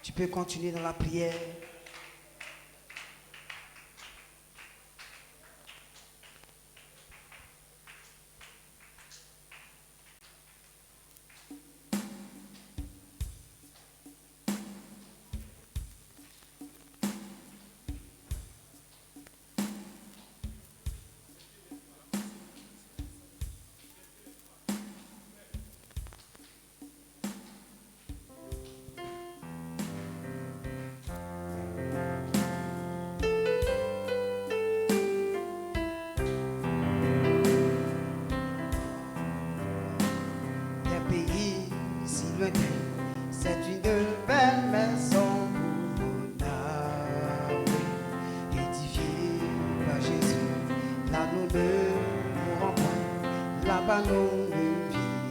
Tu peux continuer dans la prière. C'est une belle maison pour mon âme, édifiée par Jésus. Là nous ne mourrons point, là-bas nous ne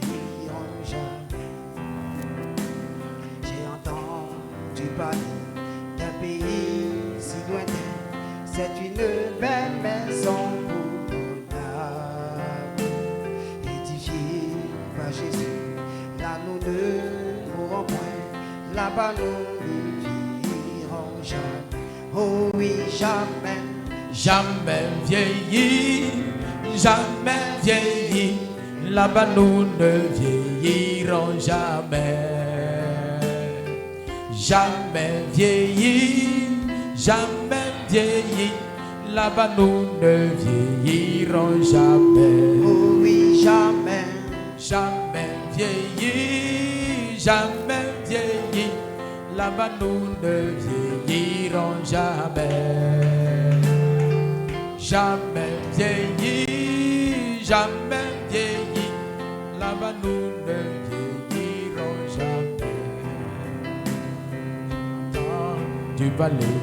vivrons jamais. J'ai entendu parler d'un pays si lointain, c'est une belle maison pour mon âme, édifiée par Jésus. Là nous ne mourrons point, là-bas nous ne vivrons jamais. Oh oui, jamais. Jamais vieilli, jamais vieilli, là-bas nous ne vieillirons jamais. Jamais vieilli, jamais vieilli, là-bas nous ne vieillirons jamais. Oh oui, jamais. Jamais vieilli, jamais vieilli, là-bas nous ne vieillirons jamais. Jamais vieilli, jamais vieilli, là-bas nous ne vieillirons jamais. Du palais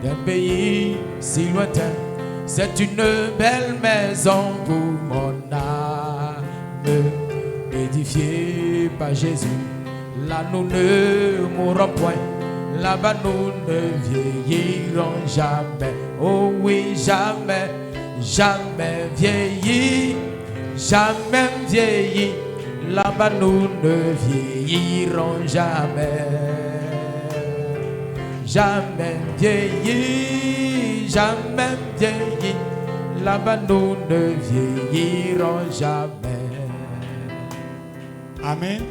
d'un pays si lointain, c'est une belle maison pour mon âme, édifiée par Jésus. Là nous ne mourrons point, là-bas nous ne vieillirons jamais. Oh oui, jamais, jamais vieilli, jamais vieilli, là-bas nous ne vieillirons jamais. Jamais vieilli, jamais vieilli, là-bas nous ne vieillirons jamais. Amen.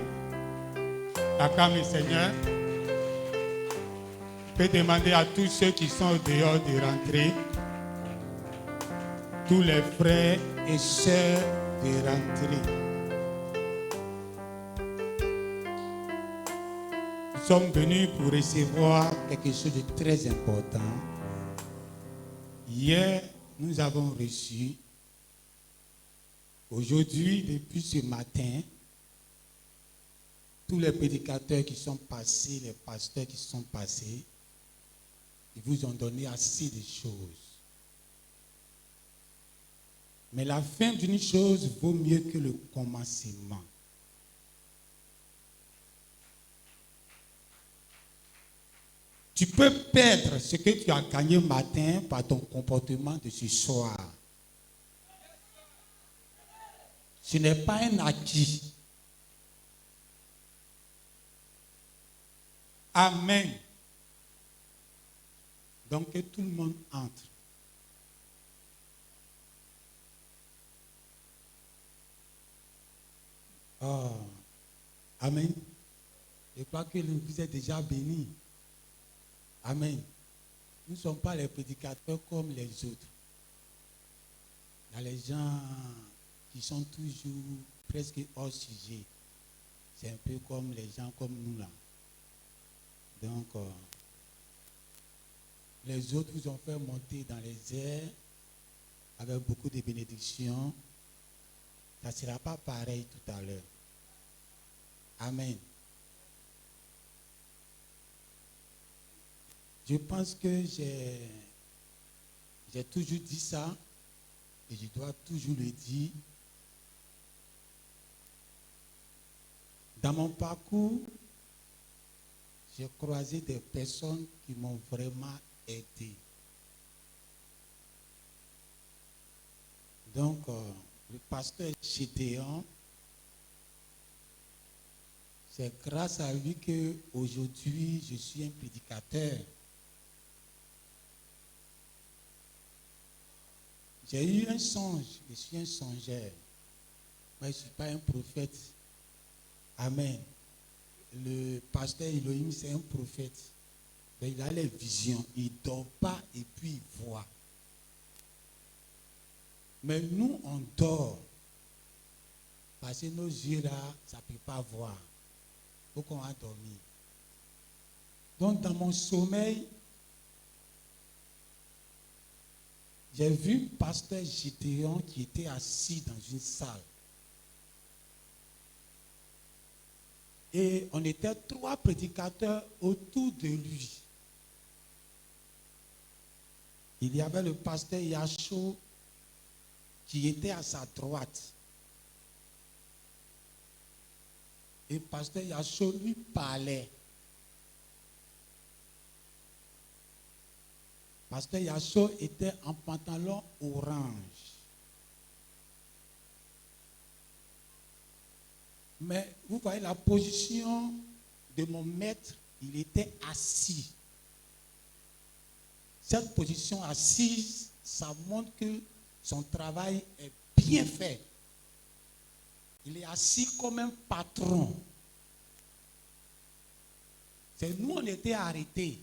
Acclamez le Seigneur. Je peux demander à tous ceux qui sont au dehors de rentrer, tous les frères et sœurs de rentrer. Nous sommes venus pour recevoir quelque chose de très important. Hier, nous avons reçu. Aujourd'hui, depuis ce matin, tous les prédicateurs qui sont passés, les pasteurs qui sont passés, ils vous ont donné assez de choses. Mais la fin d'une chose vaut mieux que le commencement. Tu peux perdre ce que tu as gagné matin par ton comportement de ce soir. Ce n'est pas un acquis. Amen. Donc que tout le monde entre. Oh. Amen. Je crois que vous êtes déjà bénis. Amen. Nous ne sommes pas les prédicateurs comme les autres. Il y a les gens qui sont toujours presque hors sujet. C'est un peu comme les gens comme nous là. Donc, les autres vous ont fait monter dans les airs avec beaucoup de bénédictions. Ça ne sera pas pareil tout à l'heure. Amen. Je pense que j'ai toujours dit ça et je dois toujours le dire. Dans mon parcours, j'ai croisé des personnes qui m'ont vraiment aidé. Donc, le pasteur Gédéon, C'est grâce à lui qu'aujourd'hui, je suis un prédicateur. J'ai eu un songe, je suis un songeur. Moi, je ne suis pas un prophète. Amen. Le pasteur Elohim, c'est un prophète. Mais il a les visions. Il ne dort pas et puis il voit. Mais nous, on dort. Parce que nos yeux là, ça ne peut pas voir. Il faut qu'on a dormi. Donc, dans mon sommeil, j'ai vu un pasteur Gédéon qui était assis dans une salle. Et on était 3 prédicateurs autour de lui. Il y avait le pasteur Yachou qui était à sa droite. Et le pasteur Yachou lui parlait. Pasteur Yachou était en pantalon orange. Mais vous voyez la position de mon maître, il était assis. Cette position assise, ça montre que son travail est bien fait. Il est assis comme un patron. C'est nous, on était arrêtés.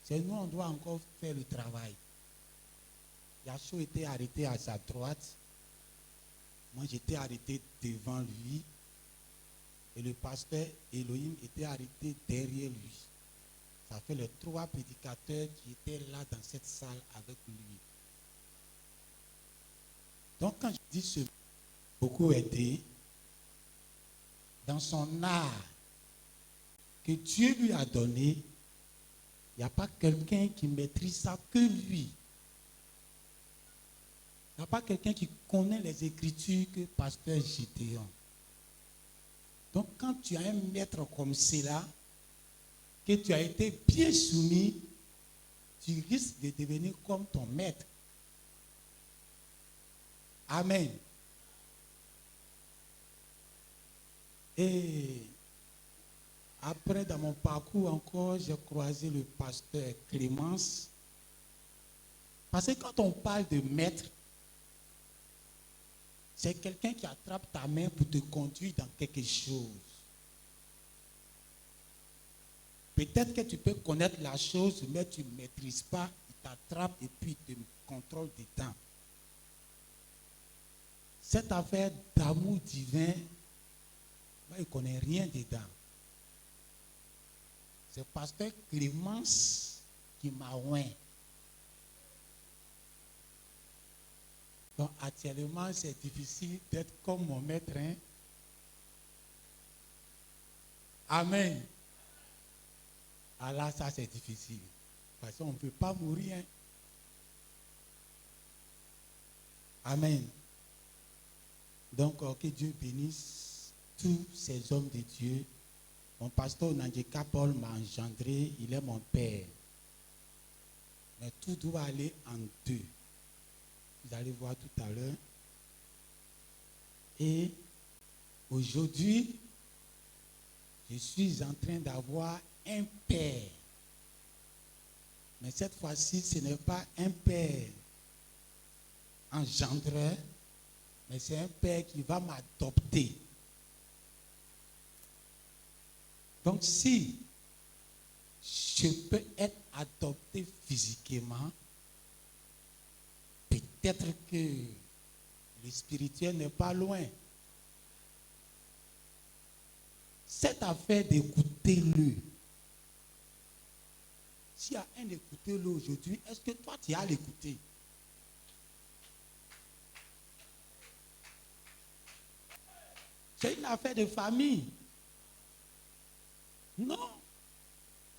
C'est nous, on doit encore faire le travail. Yachou était arrêté à sa droite. Moi, j'étais arrêté devant lui. Et le pasteur Elohim était arrêté derrière lui. Ça fait les 3 prédicateurs qui étaient là dans cette salle avec lui. Donc, quand je dis ce beaucoup aidé, dans son art que Dieu lui a donné, il n'y a pas quelqu'un qui maîtrise ça que lui. Il n'y a pas quelqu'un qui connaît les Écritures que pasteur Gédéon. Donc, quand tu as un maître comme cela, que tu as été bien soumis, tu risques de devenir comme ton maître. Amen. Et après, dans mon parcours encore, j'ai croisé le pasteur Clémence. Parce que quand on parle de maître, c'est quelqu'un qui attrape ta main pour te conduire dans quelque chose. Peut-être que tu peux connaître la chose, mais tu ne maîtrises pas. Il t'attrape et puis il te contrôle dedans. Cette affaire d'amour divin, moi, il ne connaît rien dedans. C'est pasteur Clémence qui m'a oint. Donc actuellement, c'est difficile d'être comme mon maître. Hein? Amen. Alors ça, c'est difficile. Parce qu'on ne peut pas mourir. Hein? Amen. Donc, que Dieu bénisse tous ces hommes de Dieu. Mon pasteur Nandjeka Paul m'a engendré, il est mon père. Mais tout doit aller en deux. Vous allez voir tout à l'heure. Et aujourd'hui, je suis en train d'avoir un père. Mais cette fois-ci, ce n'est pas un père engendreur, mais c'est un père qui va m'adopter. Donc si je peux être adopté physiquement, peut-être que le spirituel n'est pas loin. Cette affaire d'écouter-le, s'il y a un écoutez-le aujourd'hui, est-ce que toi tu as l'écouté? C'est une affaire de famille. Non.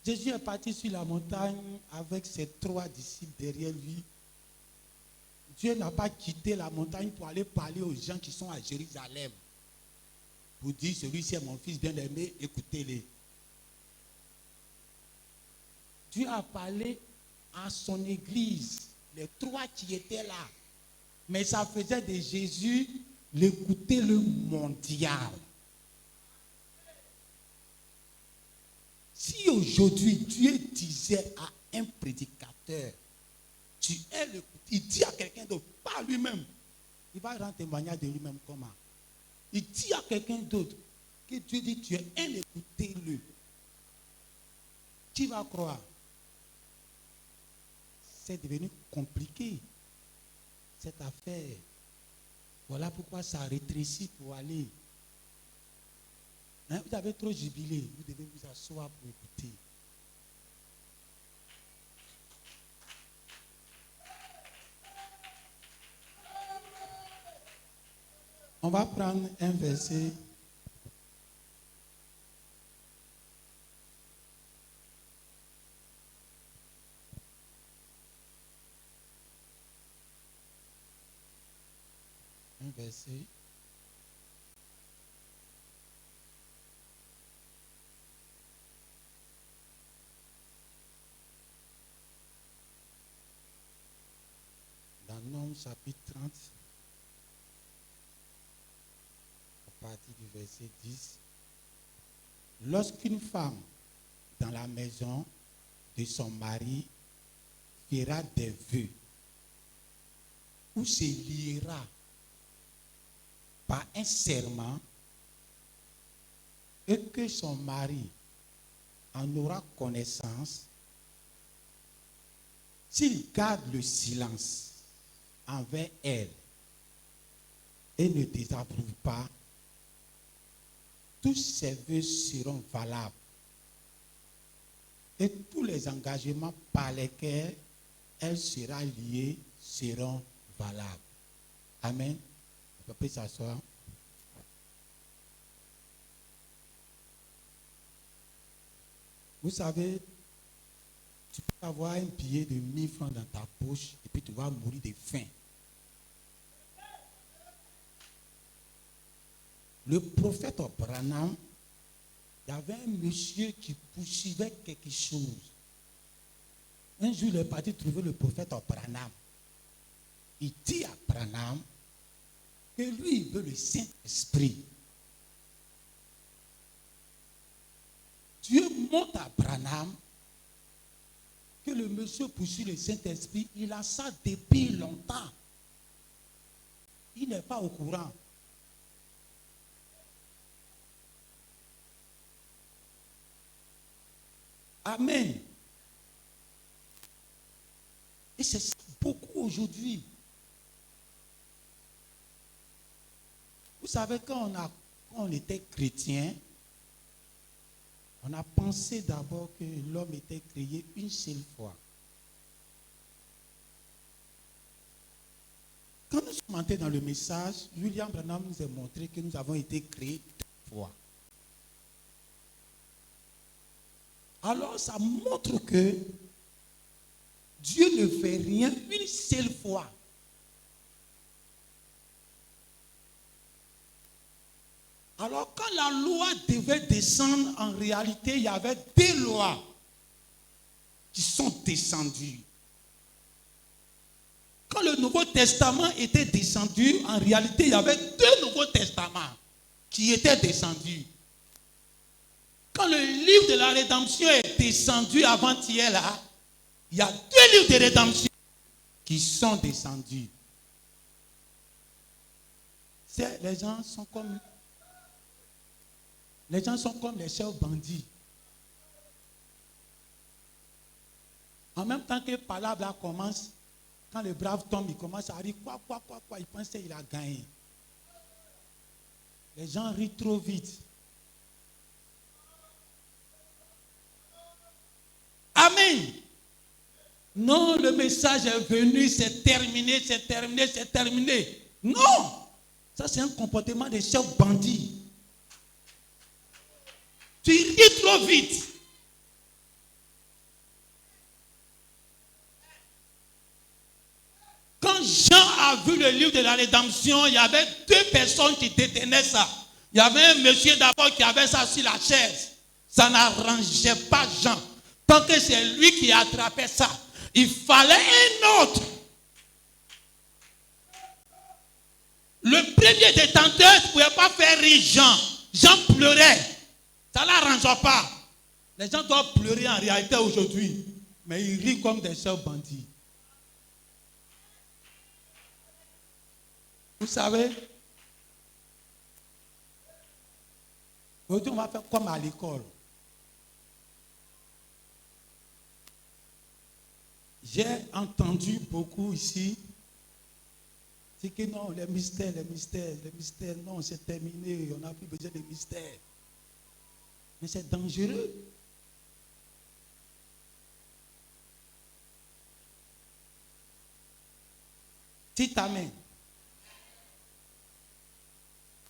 Jésus est parti sur la montagne avec ses 3 disciples derrière lui. Dieu n'a pas quitté la montagne pour aller parler aux gens qui sont à Jérusalem. Pour dire, celui-ci est mon fils bien-aimé, écoutez-le. Dieu a parlé à son église, les 3 qui étaient là. Mais ça faisait de Jésus l'écouter le mondial. Si aujourd'hui Dieu disait à un prédicateur, tu es le... Il dit à quelqu'un d'autre, pas lui-même. Il va rendre témoignage de lui-même comment? Il dit à quelqu'un d'autre que Dieu dit, tu es un, écoutez-le. Tu vas croire. C'est devenu compliqué, cette affaire. Voilà pourquoi ça rétrécit pour aller. Hein, vous avez trop jubilé, vous devez vous asseoir pour écouter. On va prendre un verset. Un verset. Dans Nombre chapitre 30. À partir du verset 10, lorsqu'une femme dans la maison de son mari fera des vœux ou se liera par un serment et que son mari en aura connaissance, s'il garde le silence envers elle et ne désapprouve pas, tous ses vœux seront valables et tous les engagements par lesquels elle sera liée seront valables. Amen. On peut s'asseoir. Vous savez, tu peux avoir un billet de 1000 francs dans ta poche et puis tu vas mourir de faim. Le prophète Branham, il y avait un monsieur qui poursuivait quelque chose. Un jour, il est parti trouver le prophète Branham. Il dit à Branham que lui, il veut le Saint-Esprit. Dieu montre à Branham que le monsieur poursuit le Saint-Esprit. Il a ça depuis longtemps. Il n'est pas au courant. Amen. Et c'est ça beaucoup aujourd'hui. Vous savez, quand on était chrétien, on a pensé d'abord que l'homme était créé une seule fois. Quand nous sommes entrés dans le message, William Branham nous a montré que nous avons été créés deux fois. Alors ça montre que Dieu ne fait rien une seule fois. Alors quand la loi devait descendre, en réalité, il y avait deux lois qui sont descendues. Quand le Nouveau Testament était descendu, en réalité, il y avait deux Nouveaux Testaments qui étaient descendus. Quand le livre de la rédemption est descendu avant-hier là, il y a deux livres de rédemption qui sont descendus. Les gens sont comme les chefs bandits. En même temps que Palab là commence, quand le brave tombe, il commence à rire, quoi, il pense qu'il a gagné. Les gens rient trop vite. Amen. Non, le message est venu, c'est terminé, c'est terminé, c'est terminé. Non, ça c'est un comportement de chef bandit. Tu ris trop vite. Quand Jean a vu le livre de la rédemption, il y avait deux personnes qui détenaient ça. Il y avait un monsieur d'abord qui avait ça sur la chaise. Ça n'arrangeait pas Jean. Tant que c'est lui qui attrapait ça, il fallait un autre. Le premier détenteur ne pouvait pas faire rire Jean. Jean pleurait. Ça ne l'arrangeait pas. Les gens doivent pleurer en réalité aujourd'hui, mais ils rient comme des chefs bandits. Vous savez, aujourd'hui on va faire comme à l'école. J'ai entendu beaucoup ici. C'est que non, les mystères, non, c'est terminé, on n'a plus besoin de mystères. Mais c'est dangereux. Si t'amènes.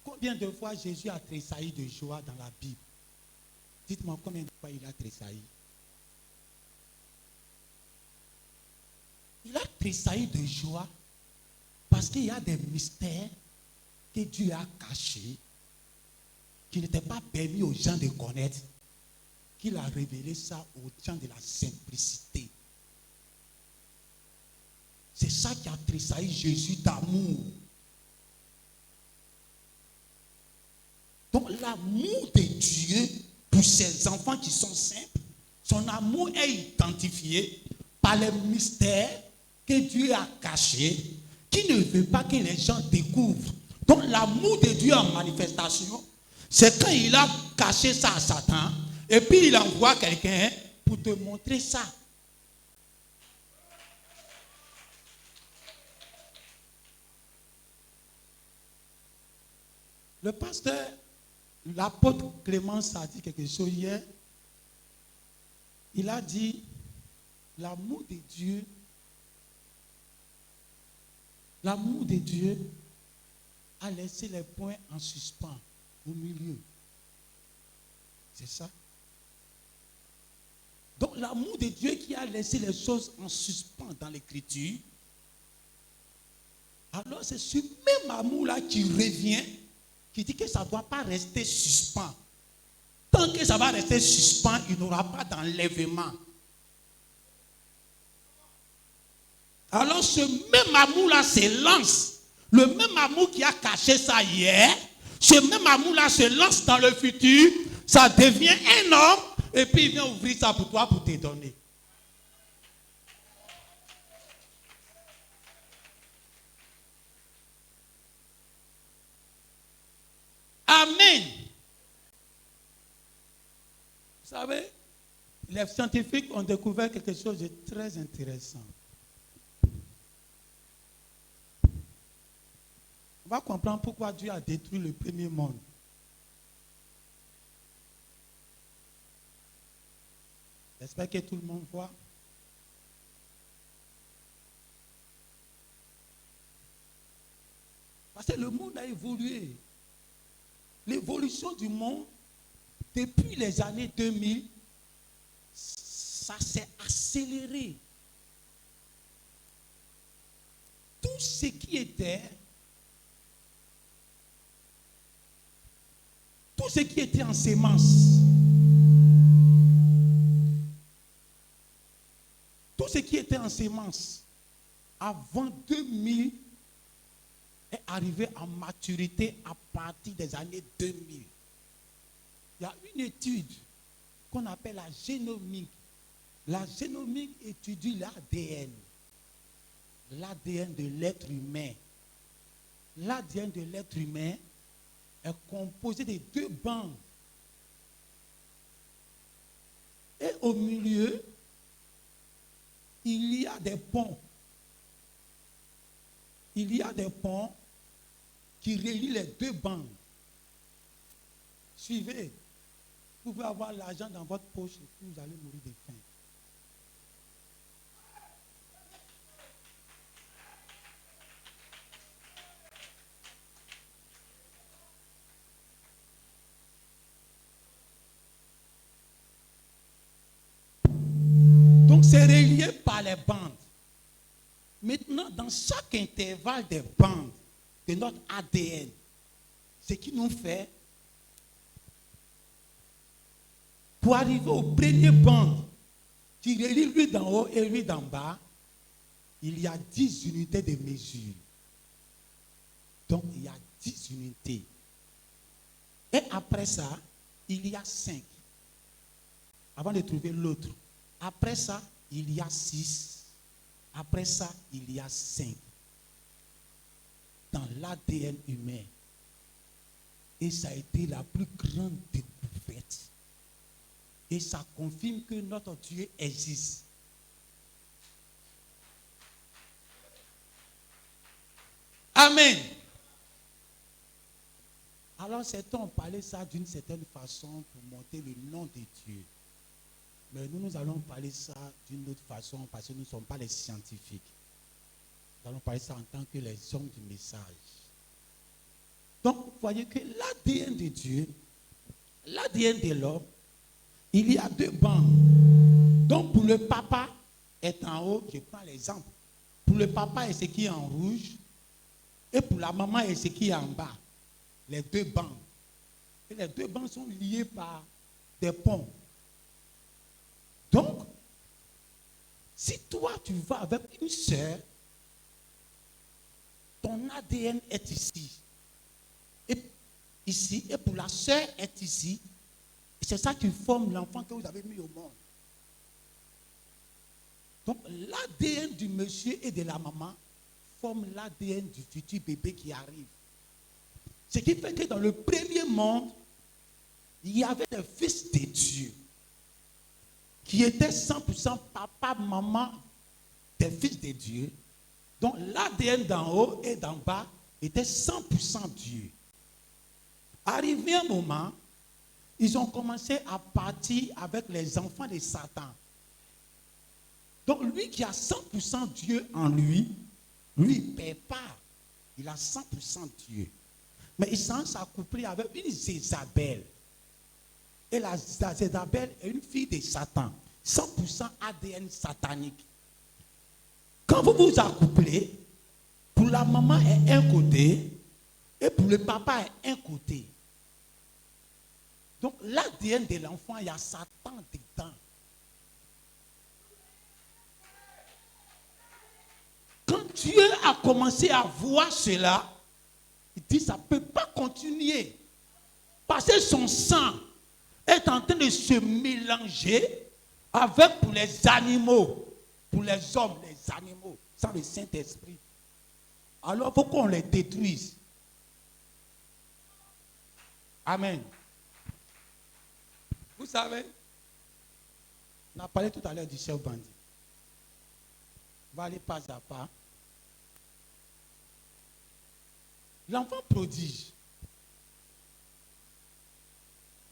Combien de fois Jésus a tressailli de joie dans la Bible? Dites-moi combien de fois il a tressailli. Il a tressailli de joie parce qu'il y a des mystères que Dieu a cachés, qui n'étaient pas permis aux gens de connaître, qu'il a révélé ça aux gens de la simplicité. C'est ça qui a tressailli Jésus d'amour. Donc l'amour de Dieu pour ses enfants qui sont simples, son amour est identifié par les mystères que Dieu a cachés, qui ne veut pas que les gens découvrent. Donc l'amour de Dieu en manifestation, c'est quand il a caché ça à Satan, et puis il envoie quelqu'un pour te montrer ça. Le pasteur, l'apôtre Clémence a dit quelque chose hier. Il a dit, l'amour de Dieu a laissé les points en suspens au milieu. C'est ça. Donc l'amour de Dieu qui a laissé les choses en suspens dans l'écriture, alors c'est ce même amour-là qui revient, qui dit que ça ne doit pas rester suspens. Tant que ça va rester suspens, il n'y aura pas d'enlèvement. Alors ce même amour-là s'élance. Le même amour qui a caché ça hier, ce même amour-là se lance dans le futur. Ça devient un homme et puis il vient ouvrir ça pour toi pour te donner. Amen. Vous savez, les scientifiques ont découvert quelque chose de très intéressant. On va comprendre pourquoi Dieu a détruit le premier monde. J'espère que tout le monde voit. Parce que le monde a évolué. L'évolution du monde, depuis les années 2000, ça s'est accéléré. Tout ce qui était en sémence, tout ce qui était en sémence avant 2000 est arrivé en maturité à partir des années 2000. Il y a une étude qu'on appelle la génomique. La génomique étudie l'ADN. L'ADN de l'être humain. L'ADN de l'être humain est composé de deux bandes. Et au milieu, il y a des ponts. Il y a des ponts qui relient les deux bandes. Suivez. Vous pouvez avoir l'argent dans votre poche et puis vous allez mourir de faim. Donc c'est relié par les bandes. Maintenant, dans chaque intervalle des bandes de notre ADN, ce qui nous fait, pour arriver au premier bande qui relie lui d'en haut et lui d'en bas, il y a 10 unités de mesure. Donc il y a 10 unités. Et après ça, il y a 5. avant de trouver l'autre. Après ça, il y a 6. Après ça, il y a 5. Dans l'ADN humain. Et ça a été la plus grande découverte. Et ça confirme que notre Dieu existe. Amen. Alors certains ont parlé ça d'une certaine façon pour monter le nom de Dieu. Mais nous allons parler ça d'une autre façon parce que nous ne sommes pas les scientifiques. Nous allons parler ça en tant que les hommes du message. Donc, vous voyez que l'ADN de Dieu, l'ADN de l'homme, il y a 2 bandes. Donc, pour le papa est en haut, je prends l'exemple. Pour le papa est ce qui est en rouge. Et pour la maman est ce qui est en bas. Les 2 bandes. Et les 2 bandes sont liées par des ponts. Donc, si toi tu vas avec une sœur, ton ADN est ici. Et ici, et pour la sœur est ici. Et c'est ça qui forme l'enfant que vous avez mis au monde. Donc, l'ADN du monsieur et de la maman forme l'ADN du futur bébé qui arrive. Ce qui fait que dans le premier monde, il y avait des fils de Dieu qui étaient 100% papa, maman des fils de Dieu. Donc l'ADN d'en haut et d'en bas était 100% Dieu. Arrivé un moment, ils ont commencé à partir avec les enfants de Satan. Donc lui qui a 100% Dieu en lui, lui il ne perd pas. Il a 100% Dieu. Mais il s'en s'accoupler avec une Jézabel. Et la Jézabel est une fille de Satan. 100% ADN satanique. Quand vous vous accouplez, pour la maman est un côté et pour le papa est un côté. Donc l'ADN de l'enfant, il y a Satan dedans. Quand Dieu a commencé à voir cela, il dit ça ne peut pas continuer. Parce que son sang est en train de se mélanger avec pour les animaux, pour les hommes, les animaux, sans le Saint-Esprit. Alors il faut qu'on les détruise. Amen. Vous savez, on a parlé tout à l'heure du chef bandit. On va aller pas à pas. L'enfant prodige,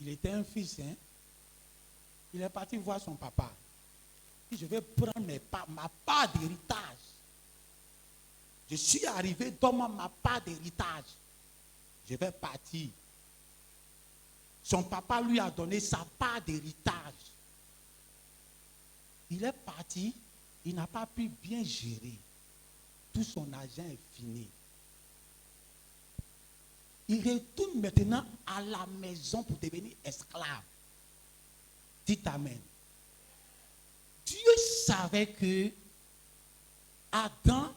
il était un fils, hein? Il est parti voir son papa. Il dit, je vais prendre ma part d'héritage. Je suis arrivé, donne-moi ma part d'héritage. Je vais partir. Son papa lui a donné sa part d'héritage. Il est parti, il n'a pas pu bien gérer. Tout son argent est fini. Il retourne maintenant à la maison pour devenir esclave. Dites Amen. Dieu savait que Adam,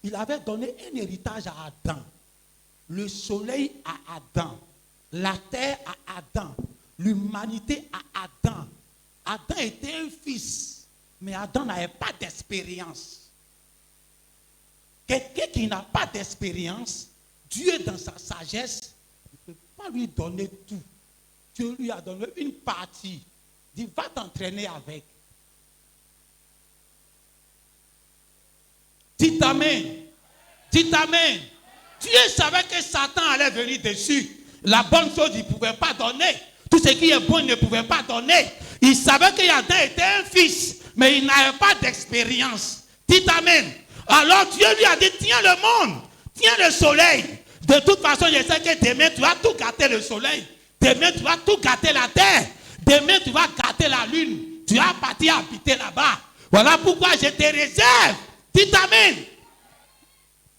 il avait donné un héritage à Adam. Le soleil à Adam. La terre à Adam. L'humanité à Adam. Adam était un fils, mais Adam n'avait pas d'expérience. Quelqu'un qui n'a pas d'expérience, Dieu, dans sa sagesse, ne peut pas lui donner tout. Dieu lui a donné une partie. Il dit, va t'entraîner avec. Dites Amen. Dites Amen. Dieu savait que Satan allait venir dessus. La bonne chose, il ne pouvait pas donner. Tout ce qui est bon, il ne pouvait pas donner. Il savait qu'Adam était un fils, mais il n'avait pas d'expérience. Dites Amen. Alors Dieu lui a dit, tiens le monde, tiens le soleil. De toute façon, je sais que demain, tu vas tout gâter le soleil. Demain, tu vas tout gâter la terre. Demain, tu vas gâter la lune. Tu vas partir habiter là-bas. Voilà pourquoi je te réserve. Dites Amen.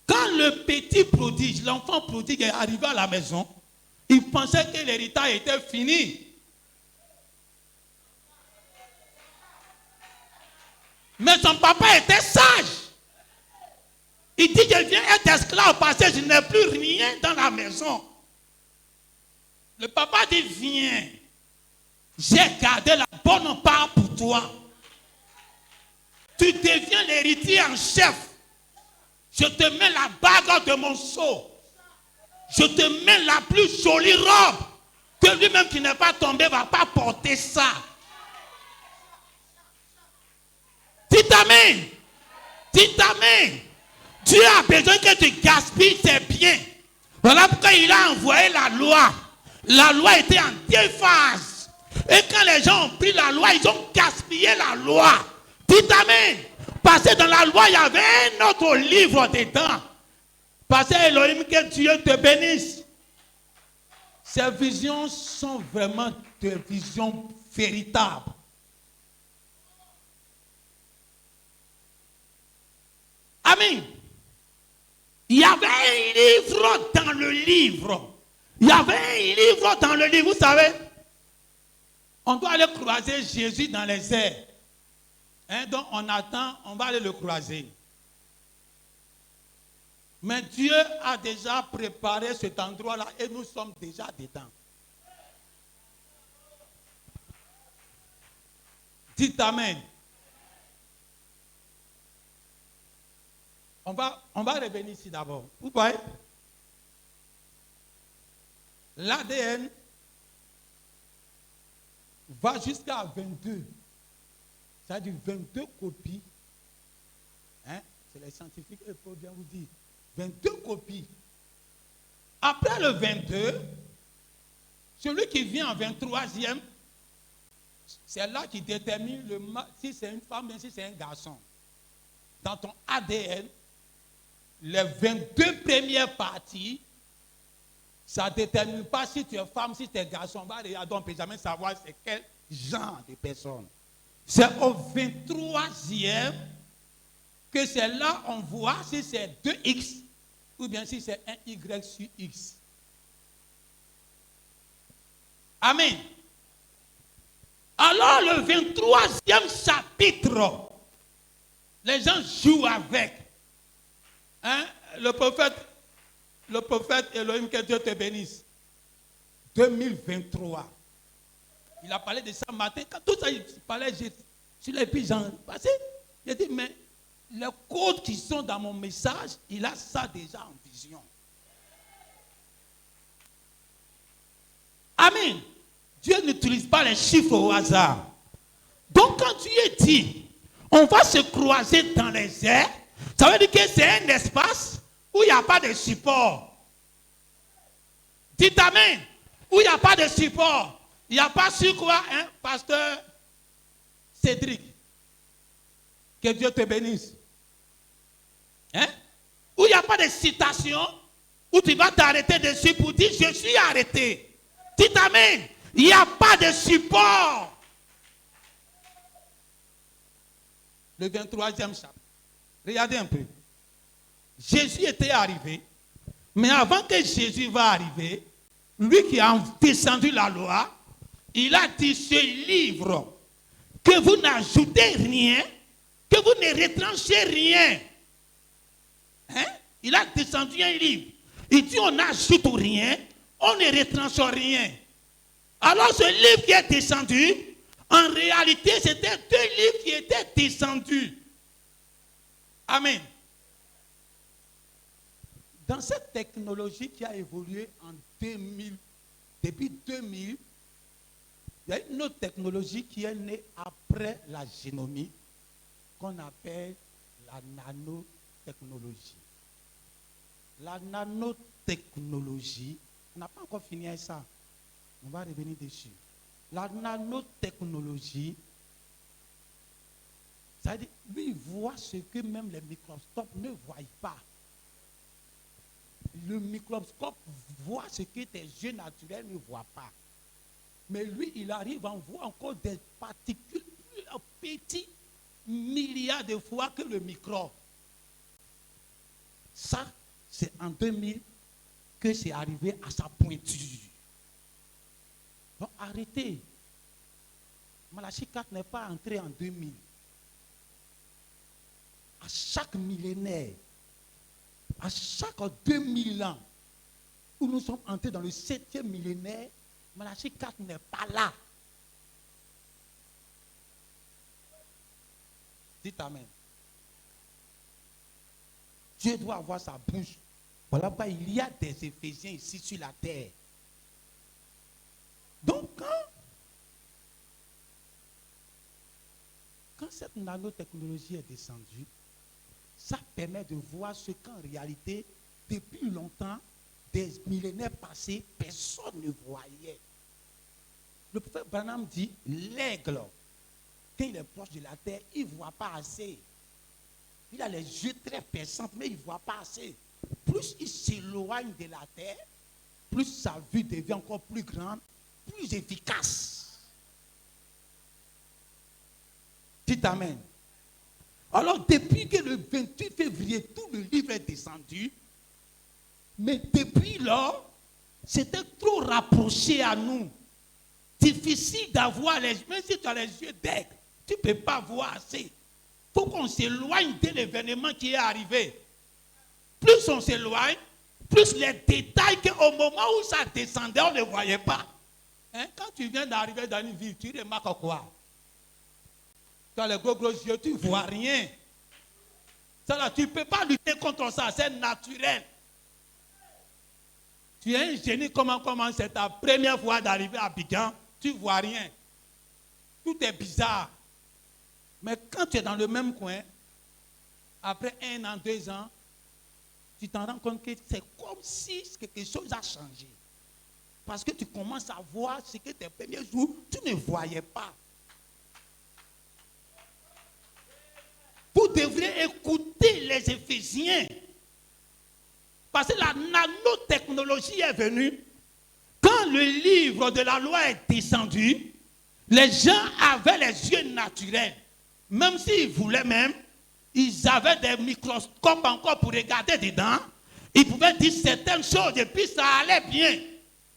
Quand le petit prodige, l'enfant prodigue est arrivé à la maison, il pensait que l'héritage était fini. Mais son papa était sage. Il dit, je viens être esclave parce que je n'ai plus rien dans la maison. Le papa dit, viens. j'ai gardé la bonne part pour toi. Tu deviens l'héritier en chef. Je te mets la bague de mon sceau. Je te mets la plus jolie robe. Que lui-même qui n'est pas tombé ne va pas porter ça. Dites amen. Dites amen. Dieu a besoin que tu gaspilles tes biens. Voilà pourquoi il a envoyé la loi. La loi était en 2 phases. Et quand les gens ont pris la loi, ils ont gaspillé la loi. Dites amen. Parce que dans la loi, il y avait un autre livre dedans. Parce que Elohim, que Dieu te bénisse. Ces visions sont vraiment des visions véritables. Amen. Il y avait un livre dans le livre. Il y avait un livre dans le livre. Vous savez, on doit aller croiser Jésus dans les airs. Donc on attend, on va aller le croiser. Mais Dieu a déjà préparé cet endroit-là et nous sommes déjà dedans. Dites amen. On va revenir ici d'abord. Vous voyez? L'ADN va jusqu'à 22. C'est-à-dire 22 copies. C'est les scientifiques qui peuvent bien vous dire. 22 copies. Après le 22, celui qui vient en 23e, c'est là qui détermine si c'est une femme ou si c'est un garçon. Dans ton ADN, les 22 premières parties, ça ne détermine pas si tu es femme, si tu es garçon. On ne peut jamais savoir c'est quel genre de personne. C'est au 23e que c'est là on voit si c'est 2X ou bien si c'est un Y sur X. Amen. Alors le 23e chapitre, les gens jouent avec. Le prophète Elohim, que Dieu te bénisse. 2023. Il a parlé de ça matin. Quand tout ça, il parlait sur les pigeons. J'ai dit, mais les codes qui sont dans mon message, il a ça déjà en vision. Amen. Dieu n'utilise pas les chiffres au hasard. Donc quand Dieu dit, on va se croiser dans les airs, ça veut dire que c'est un espace où il n'y a pas de support. Dites amen. Où il n'y a pas de support. Il n'y a pas sur quoi, pasteur Cédric. Que Dieu te bénisse. Où il n'y a pas de citation, où tu vas t'arrêter dessus pour dire je suis arrêté. Dites amen. Il n'y a pas de support. Le 23e chapitre. Regardez un peu. Jésus était arrivé, mais avant que Jésus va arriver, lui qui a descendu la loi, il a dit ce livre, que vous n'ajoutez rien, que vous ne retranchez rien. Il a descendu un livre. Il dit on n'ajoute rien, on ne retranche rien. Alors ce livre qui est descendu, en réalité c'était 2 livres qui étaient descendus. Amen. Dans cette technologie qui a évolué en 2000, depuis 2000, il y a une autre technologie qui est née après la génomie, qu'on appelle la nanotechnologie. La nanotechnologie, on n'a pas encore fini avec ça. On va revenir dessus. La nanotechnologie, c'est-à-dire, lui, il voit ce que même les microscopes ne voient pas. Le microscope voit ce que tes yeux naturels ne voient pas. Mais lui, il arrive à en voir encore des particules plus petits milliards de fois que le microbe. Ça, c'est en 2000 que c'est arrivé à sa pointure. Donc arrêtez. Malachie 4 n'est pas entré en 2000. À chaque millénaire, à chaque 2000 ans, où nous sommes entrés dans le 7e millénaire, Malachie 4 n'est pas là. Dites Amen. Dieu doit avoir sa bouche. Voilà pourquoi il y a des Éphésiens ici sur la terre. Donc, quand cette nanotechnologie est descendue, ça permet de voir ce qu'en réalité, depuis longtemps, des millénaires passés, personne ne voyait. Le prophète Branham dit, l'aigle, quand il est proche de la terre, il ne voit pas assez. Il a les yeux très perçants, mais il ne voit pas assez. Plus il s'éloigne de la terre, plus sa vue devient encore plus grande, plus efficace. Dites Amen. Alors, depuis que le 28 février, tout le livre est descendu, mais depuis lors, c'était trop rapproché à nous. Difficile d'avoir les yeux, même si tu as les yeux d'aigle, tu ne peux pas voir assez. Il faut qu'on s'éloigne de l'événement qui est arrivé. Plus on s'éloigne, plus les détails qu'au moment où ça descendait, on ne voyait pas. Hein? Quand tu viens d'arriver dans une ville, tu remarques quoi? Tu as les gros yeux, tu ne vois rien. Ça là, tu ne peux pas lutter contre ça, c'est naturel. Tu es un génie, comment c'est ta première fois d'arriver à Abidjan, tu ne vois rien. Tout est bizarre. Mais quand tu es dans le même coin, après 1 an, 2 ans, tu t'en rends compte que c'est comme si quelque chose a changé. Parce que tu commences à voir ce que tes premiers jours, tu ne voyais pas. Vous devrez écouter les Éphésiens. Parce que la nanotechnologie est venue. Quand le livre de la loi est descendu, les gens avaient les yeux naturels. Même s'ils voulaient même, ils avaient des microscopes encore pour regarder dedans. Ils pouvaient dire certaines choses et puis ça allait bien.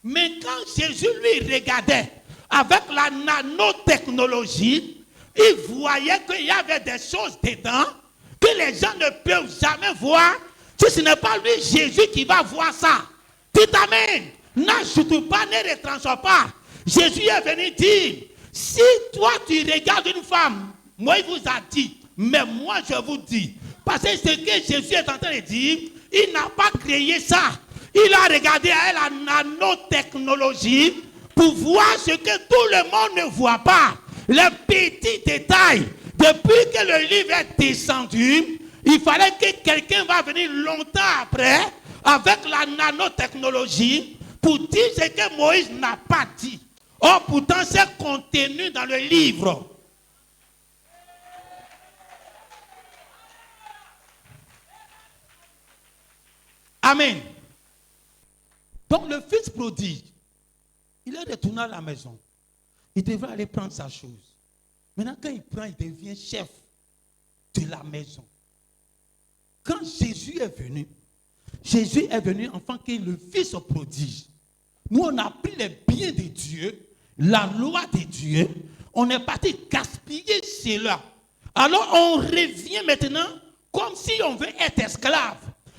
Mais quand Jésus lui regardait avec la nanotechnologie, il voyait qu'il y avait des choses dedans que les gens ne peuvent jamais voir. Si ce n'est pas lui, Jésus, qui va voir ça. Dites Amen. N'ajoute pas, ne retranche pas. Jésus est venu dire, si toi tu regardes une femme, moi il vous a dit, mais moi je vous dis, parce que ce que Jésus est en train de dire, il n'a pas créé ça. Il a regardé à la nanotechnologie pour voir ce que tout le monde ne voit pas. Les petits détails. Depuis que le livre est descendu, il fallait que quelqu'un va venir longtemps après avec la nanotechnologie pour dire ce que Moïse n'a pas dit. Or, pourtant, c'est contenu dans le livre. Amen. Donc, le fils prodigue, il est retourné à la maison. Il devrait aller prendre sa chose. Maintenant, quand il prend, il devient chef de la maison. Quand Jésus est venu en tant que le fils prodige. Nous, on a pris les biens de Dieu, la loi de Dieu, on est parti gaspiller cela. Alors, on revient maintenant comme si on veut être esclave.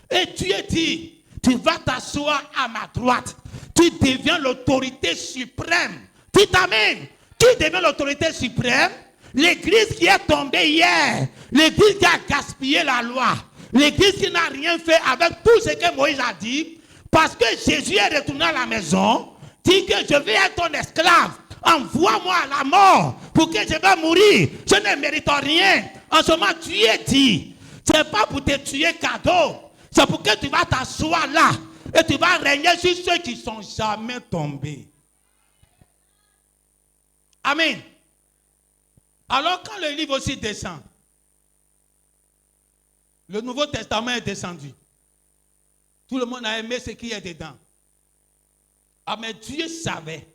Et Dieu dit, tu vas t'asseoir à ma droite. Tu deviens l'autorité suprême. Dis Amen. Tu deviens l'autorité suprême. L'église qui est tombée hier, l'église qui a gaspillé la loi, l'église qui n'a rien fait avec tout ce que Moïse a dit, parce que Jésus est retourné à la maison, dit que je vais être ton esclave, envoie-moi à la mort pour que je vais mourir, je ne mérite rien. En ce moment, tu es dit, ce n'est pas pour te tuer cadeau, c'est pour que tu vas t'asseoir là et tu vas régner sur ceux qui ne sont jamais tombés. Amen. Alors quand le livre aussi descend, le Nouveau Testament est descendu. Tout le monde a aimé ce qui est dedans. Ah mais Dieu savait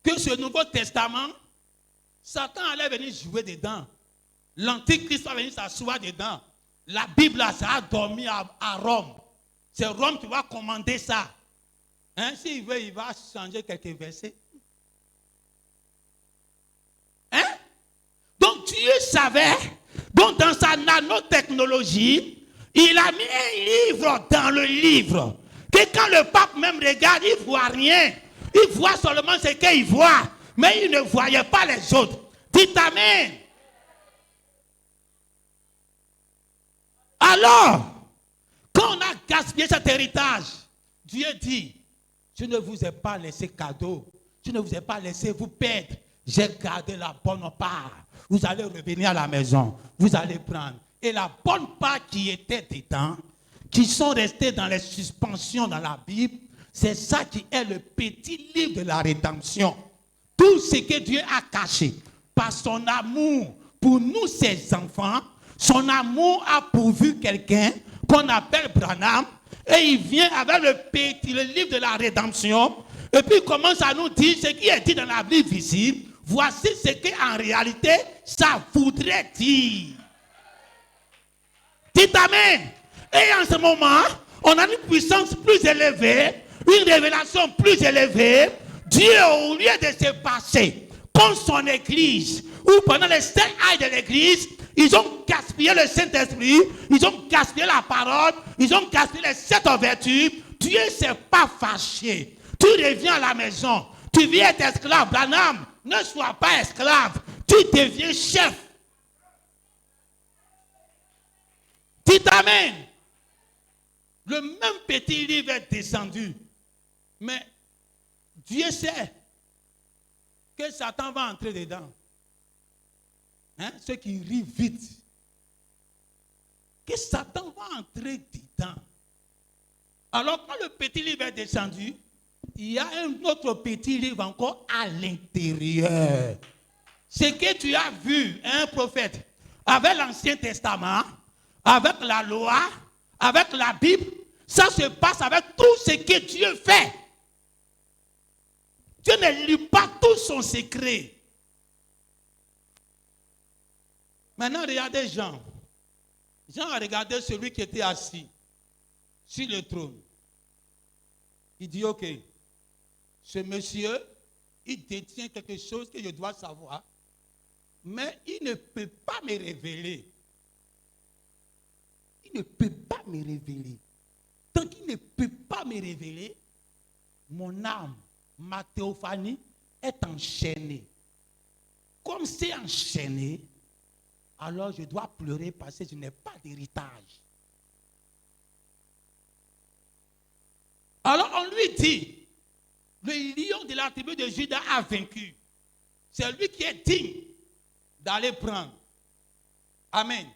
que ce Nouveau Testament, Satan allait venir jouer dedans. L'Antichrist va venir s'asseoir dedans. La Bible, ça a dormi à Rome. C'est Rome qui va commander ça. Hein? S'il veut, il va changer quelques versets. Hein? Donc Dieu savait, donc dans sa nanotechnologie, il a mis un livre dans le livre. Que quand le pape même regarde, il ne voit rien. Il voit seulement ce qu'il voit. Mais il ne voyait pas les autres. Dites Amen. Alors, quand on a gaspillé cet héritage, Dieu dit, je ne vous ai pas laissé cadeau, je ne vous ai pas laissé vous perdre, j'ai gardé la bonne part. Vous allez revenir à la maison, vous allez prendre. Et la bonne part qui était dedans, qui sont restés dans les suspensions dans la Bible, c'est ça qui est le petit livre de la rédemption. Tout ce que Dieu a caché par son amour pour nous, ses enfants, son amour a pourvu quelqu'un qu'on appelle Branham, et il vient avec le livre de la rédemption, et puis il commence à nous dire ce qui est dit dans la Bible visible. Voici ce qu'en réalité, ça voudrait dire. Dites Amen. Et en ce moment, on a une puissance plus élevée, une révélation plus élevée. Dieu, au lieu de se passer comme son église, ou pendant les 7 âges de l'église, ils ont gaspillé le Saint-Esprit, ils ont gaspillé la parole, ils ont gaspillé les 7 vertus. Dieu ne s'est pas fâché. Tu reviens à la maison, tu viens être esclave. Branham, ne sois pas esclave, tu deviens chef. Dites Amen. Le même petit livre est descendu. Mais Dieu sait que Satan va entrer dedans. Hein? Ceux qui rient vite. Que Satan va entrer dedans. Alors quand le petit livre est descendu, il y a un autre petit livre encore à l'intérieur. Ce que tu as vu, un prophète, avec l'Ancien Testament, avec la loi, avec la Bible, ça se passe avec tout ce que Dieu fait. Dieu ne lit pas tout son secret. Maintenant, regardez Jean. Jean a regardé celui qui était assis sur le trône. Il dit, ok, ce monsieur, il détient quelque chose que je dois savoir, mais il ne peut pas me révéler. Il ne peut pas me révéler. Tant qu'il ne peut pas me révéler, mon âme, ma théophanie, est enchaînée. Comme c'est enchaîné, alors je dois pleurer parce que je n'ai pas d'héritage. Alors on lui dit, le lion de la tribu de Juda a vaincu. C'est lui qui est digne d'aller prendre. Amen.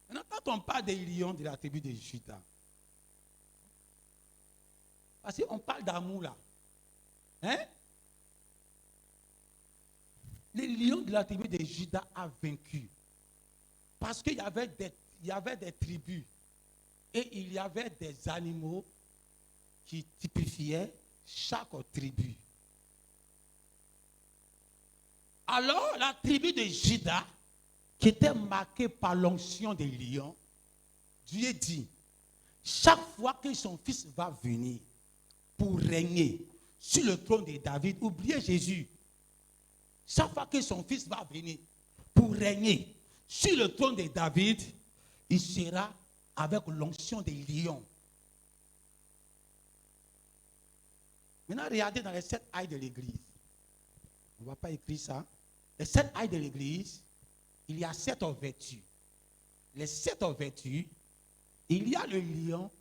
Maintenant, quand on parle des lions de la tribu de Juda, parce qu'on parle d'amour là. Hein? Le lion de la tribu de Juda a vaincu. Parce qu'il y avait des tribus. Et il y avait des animaux qui typifiaient chaque tribu. Alors, la tribu de Juda, qui était marquée par l'onction des lions, Dieu dit, chaque fois que son fils va venir pour régner sur le trône de David, oubliez Jésus, chaque fois que son fils va venir pour régner sur le trône de David, il sera avec l'onction des lions. Maintenant, regardez dans les 7 âges de l'église. On ne va pas écrire ça. Les 7 âges de l'église, il y a 7 vertus. Les 7 vertus, il y a le lion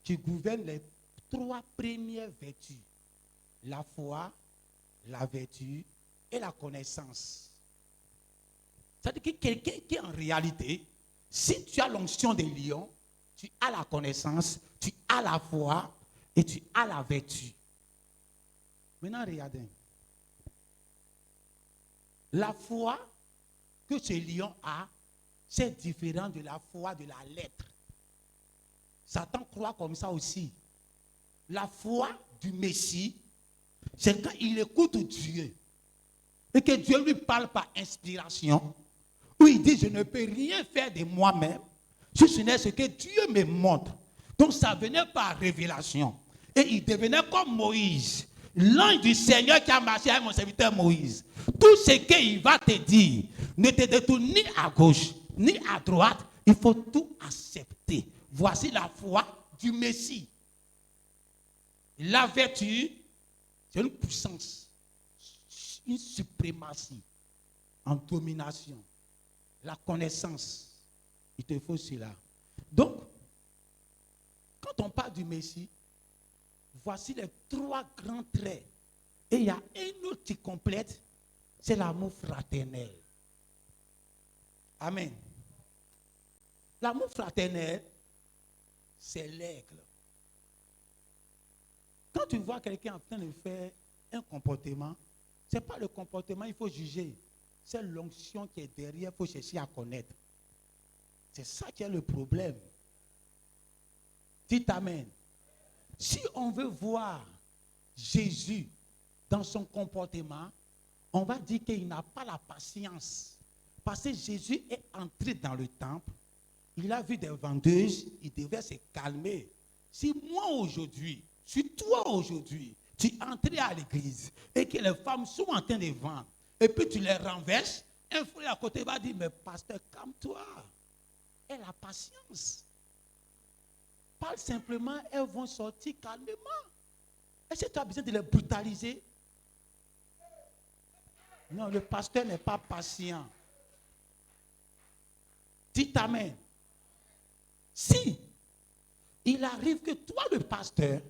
qui gouverne les 3 premières vertus. La foi, la vertu et la connaissance. C'est-à-dire que quelqu'un qui en réalité, si tu as l'onction des lions, tu as la connaissance, tu as la foi et tu as la vertu. Maintenant, regardez. La foi que ce lion a, c'est différent de la foi de la lettre. Satan croit comme ça aussi. La foi du Messie, c'est quand il écoute Dieu et que Dieu lui parle par inspiration, où il dit, je ne peux rien faire de moi-même, si ce n'est ce que Dieu me montre. Donc ça venait par révélation. Et il devenait comme Moïse, l'ange du Seigneur qui a marché avec mon serviteur Moïse. Tout ce qu'il va te dire, ne te détourne ni à gauche, ni à droite, il faut tout accepter. Voici la foi du Messie. La vertu, c'est une puissance, une suprématie en domination. La connaissance, Il te faut cela. Donc, quand on parle du Messie, voici les 3 grands traits. Et il y a un autre qui complète, c'est l'amour fraternel. Amen. L'amour fraternel, c'est l'aigle. Quand tu vois quelqu'un en train de faire un comportement, ce n'est pas le comportement qu'il faut juger. C'est l'onction qui est derrière, il faut chercher à connaître. C'est ça qui est le problème. Dites Amen. Si on veut voir Jésus dans son comportement, on va dire qu'il n'a pas la patience. Parce que Jésus est entré dans le temple, il a vu des vendeuses, il devait se calmer. Si moi aujourd'hui, si toi aujourd'hui, tu entres à l'église et que les femmes sont en train de vendre, et puis tu les renverses, un frère à côté va dire, mais pasteur, calme-toi. Et la patience. Parle simplement, elles vont sortir calmement. Est-ce que tu as besoin de les brutaliser? Non, le pasteur n'est pas patient. Dites Amen. Si il arrive que toi, le pasteur,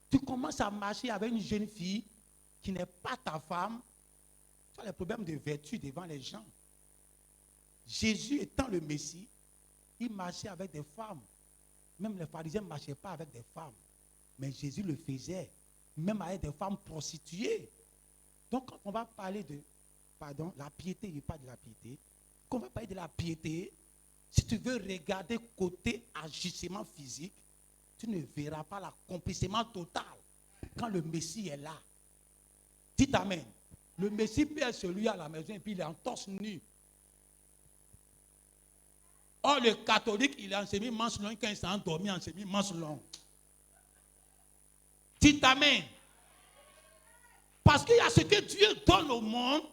tu commences à marcher avec une jeune fille qui n'est pas ta femme, tu as les problèmes de vertu devant les gens. Jésus étant le Messie, il marchait avec des femmes. Même les pharisiens ne marchaient pas avec des femmes. Mais Jésus le faisait, même avec des femmes prostituées. Donc quand on va parler de, la piété, il n'y a pas de la piété. Quand on va parler de la piété, si tu veux regarder côté agissement physique, tu ne verras pas l'accomplissement total quand le Messie est là. Dites Amen. Le Messie peut être celui à la maison et puis il est en torse nu. Or, le catholique, il est en semi-manche long quand il s'est endormi en semi-manche long. Dites Amen. Parce qu'il y a ce que Dieu donne au monde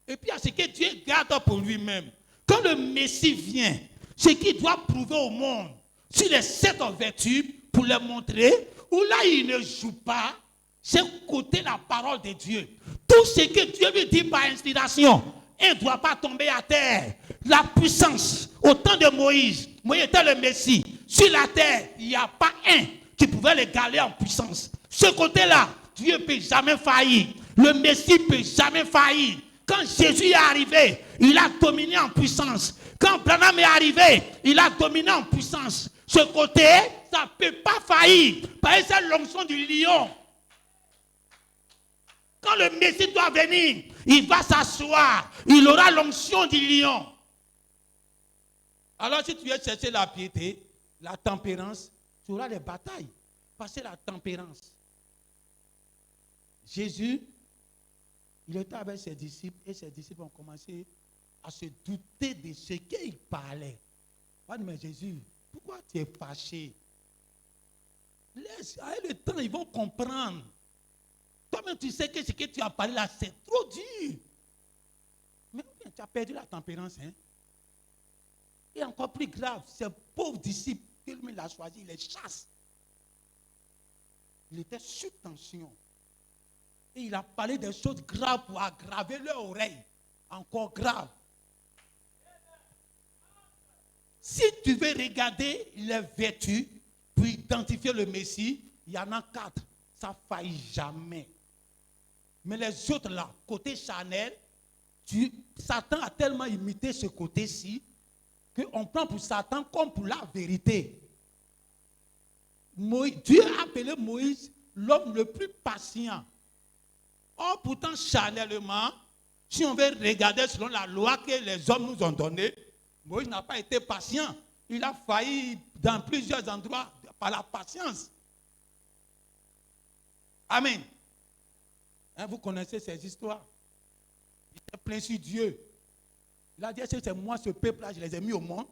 et puis il y a ce que Dieu garde pour lui-même. Quand le Messie vient, ce qu'il doit prouver au monde sur les 7 vertus pour les montrer, où là il ne joue pas, c'est côté la parole de Dieu. Tout ce que Dieu lui dit par inspiration, il ne doit pas tomber à terre. La puissance, au temps de Moïse, Moïse était le Messie. Sur la terre, il n'y a pas un qui pouvait l'égaler en puissance. Ce côté-là, Dieu ne peut jamais faillir. Le Messie ne peut jamais faillir. Quand Jésus est arrivé, il a dominé en puissance. Quand Branham est arrivé, il a dominé en puissance. Ce côté, ça ne peut pas faillir. Parce que c'est l'onction du lion. Quand le Messie doit venir, il va s'asseoir. Il aura l'onction du lion. Alors si tu veux chercher la piété, la tempérance, tu auras des batailles. Parce que la tempérance. Jésus, il était avec ses disciples et ses disciples ont commencé à se douter de ce qu'il parlait. On dit, mais Jésus, pourquoi tu es fâché? Laisse, avec le temps, ils vont comprendre. Toi-même, tu sais que ce que tu as parlé là, c'est trop dur. Mais tu as perdu la tempérance. Hein? Et encore plus grave, ces pauvres disciples, lui l'a choisi, il les chasse. Il était sous tension. Et il a parlé des choses graves pour aggraver leur oreille. Encore grave. Si tu veux regarder les vertus pour identifier le Messie, il y en a 4. Ça ne faillit jamais. Mais les autres là, côté charnel, Satan a tellement imité ce côté-ci qu'on prend pour Satan comme pour la vérité. Dieu a appelé Moïse l'homme le plus patient. Or, pourtant, charnellement, si on veut regarder selon la loi que les hommes nous ont donnée, Moïse n'a pas été patient. Il a failli dans plusieurs endroits par la patience. Amen. Hein, vous connaissez ces histoires. Il est plein sur Dieu. Il a dit, c'est moi, ce peuple-là, je les ai mis au monde.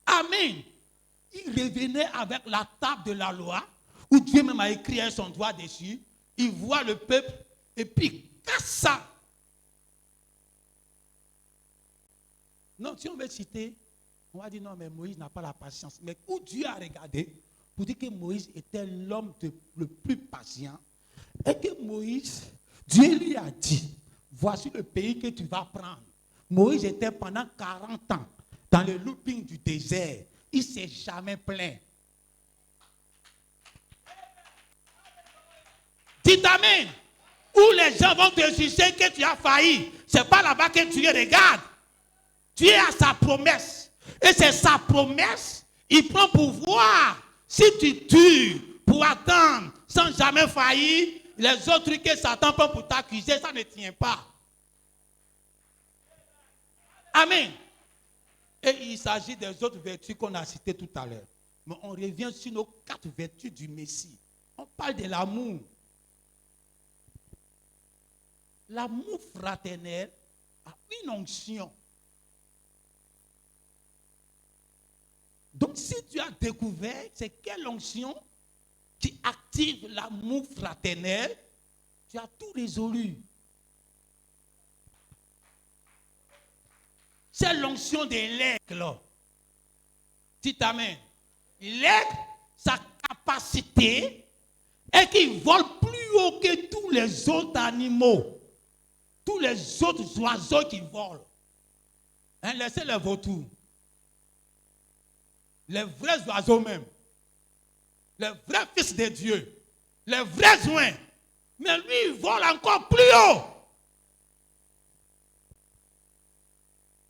Amen. Il revenait avec la table de la loi, où Dieu même a écrit son doigt dessus. Il voit le peuple, et puis il casse ça. Non, si on veut citer, on va dire non, mais Moïse n'a pas la patience. Mais où Dieu a regardé, pour dire que Moïse était l'homme le plus patient, et que Moïse, Dieu lui a dit, voici le pays que tu vas prendre. Moïse était pendant 40 ans dans le looping du désert. Il ne s'est jamais plaint. Dites amen. Où les gens vont te juger que tu as failli. Ce n'est pas là-bas que tu es. Regarde. Tu es à sa promesse. Et c'est sa promesse. Il prend pour voir si tu tues pour attendre sans jamais faillir. Les autres trucs que Satan prend pour t'accuser, ça ne tient pas. Amen. Et il s'agit des autres vertus qu'on a citées tout à l'heure. Mais on revient sur nos 4 vertus du Messie. On parle de l'amour. L'amour fraternel a une onction. Donc si tu as découvert c'est quelle onction qui active l'amour fraternel, tu as tout résolu. C'est l'onction de l'aigle. Dites amen. L'aigle, sa capacité est qu'il vole plus haut que tous les autres animaux. Tous les autres oiseaux qui volent. Hein, laissez les vautours. Les vrais oiseaux même. Les vrais fils de Dieu. Les vrais joints. Mais lui, il vole encore plus haut.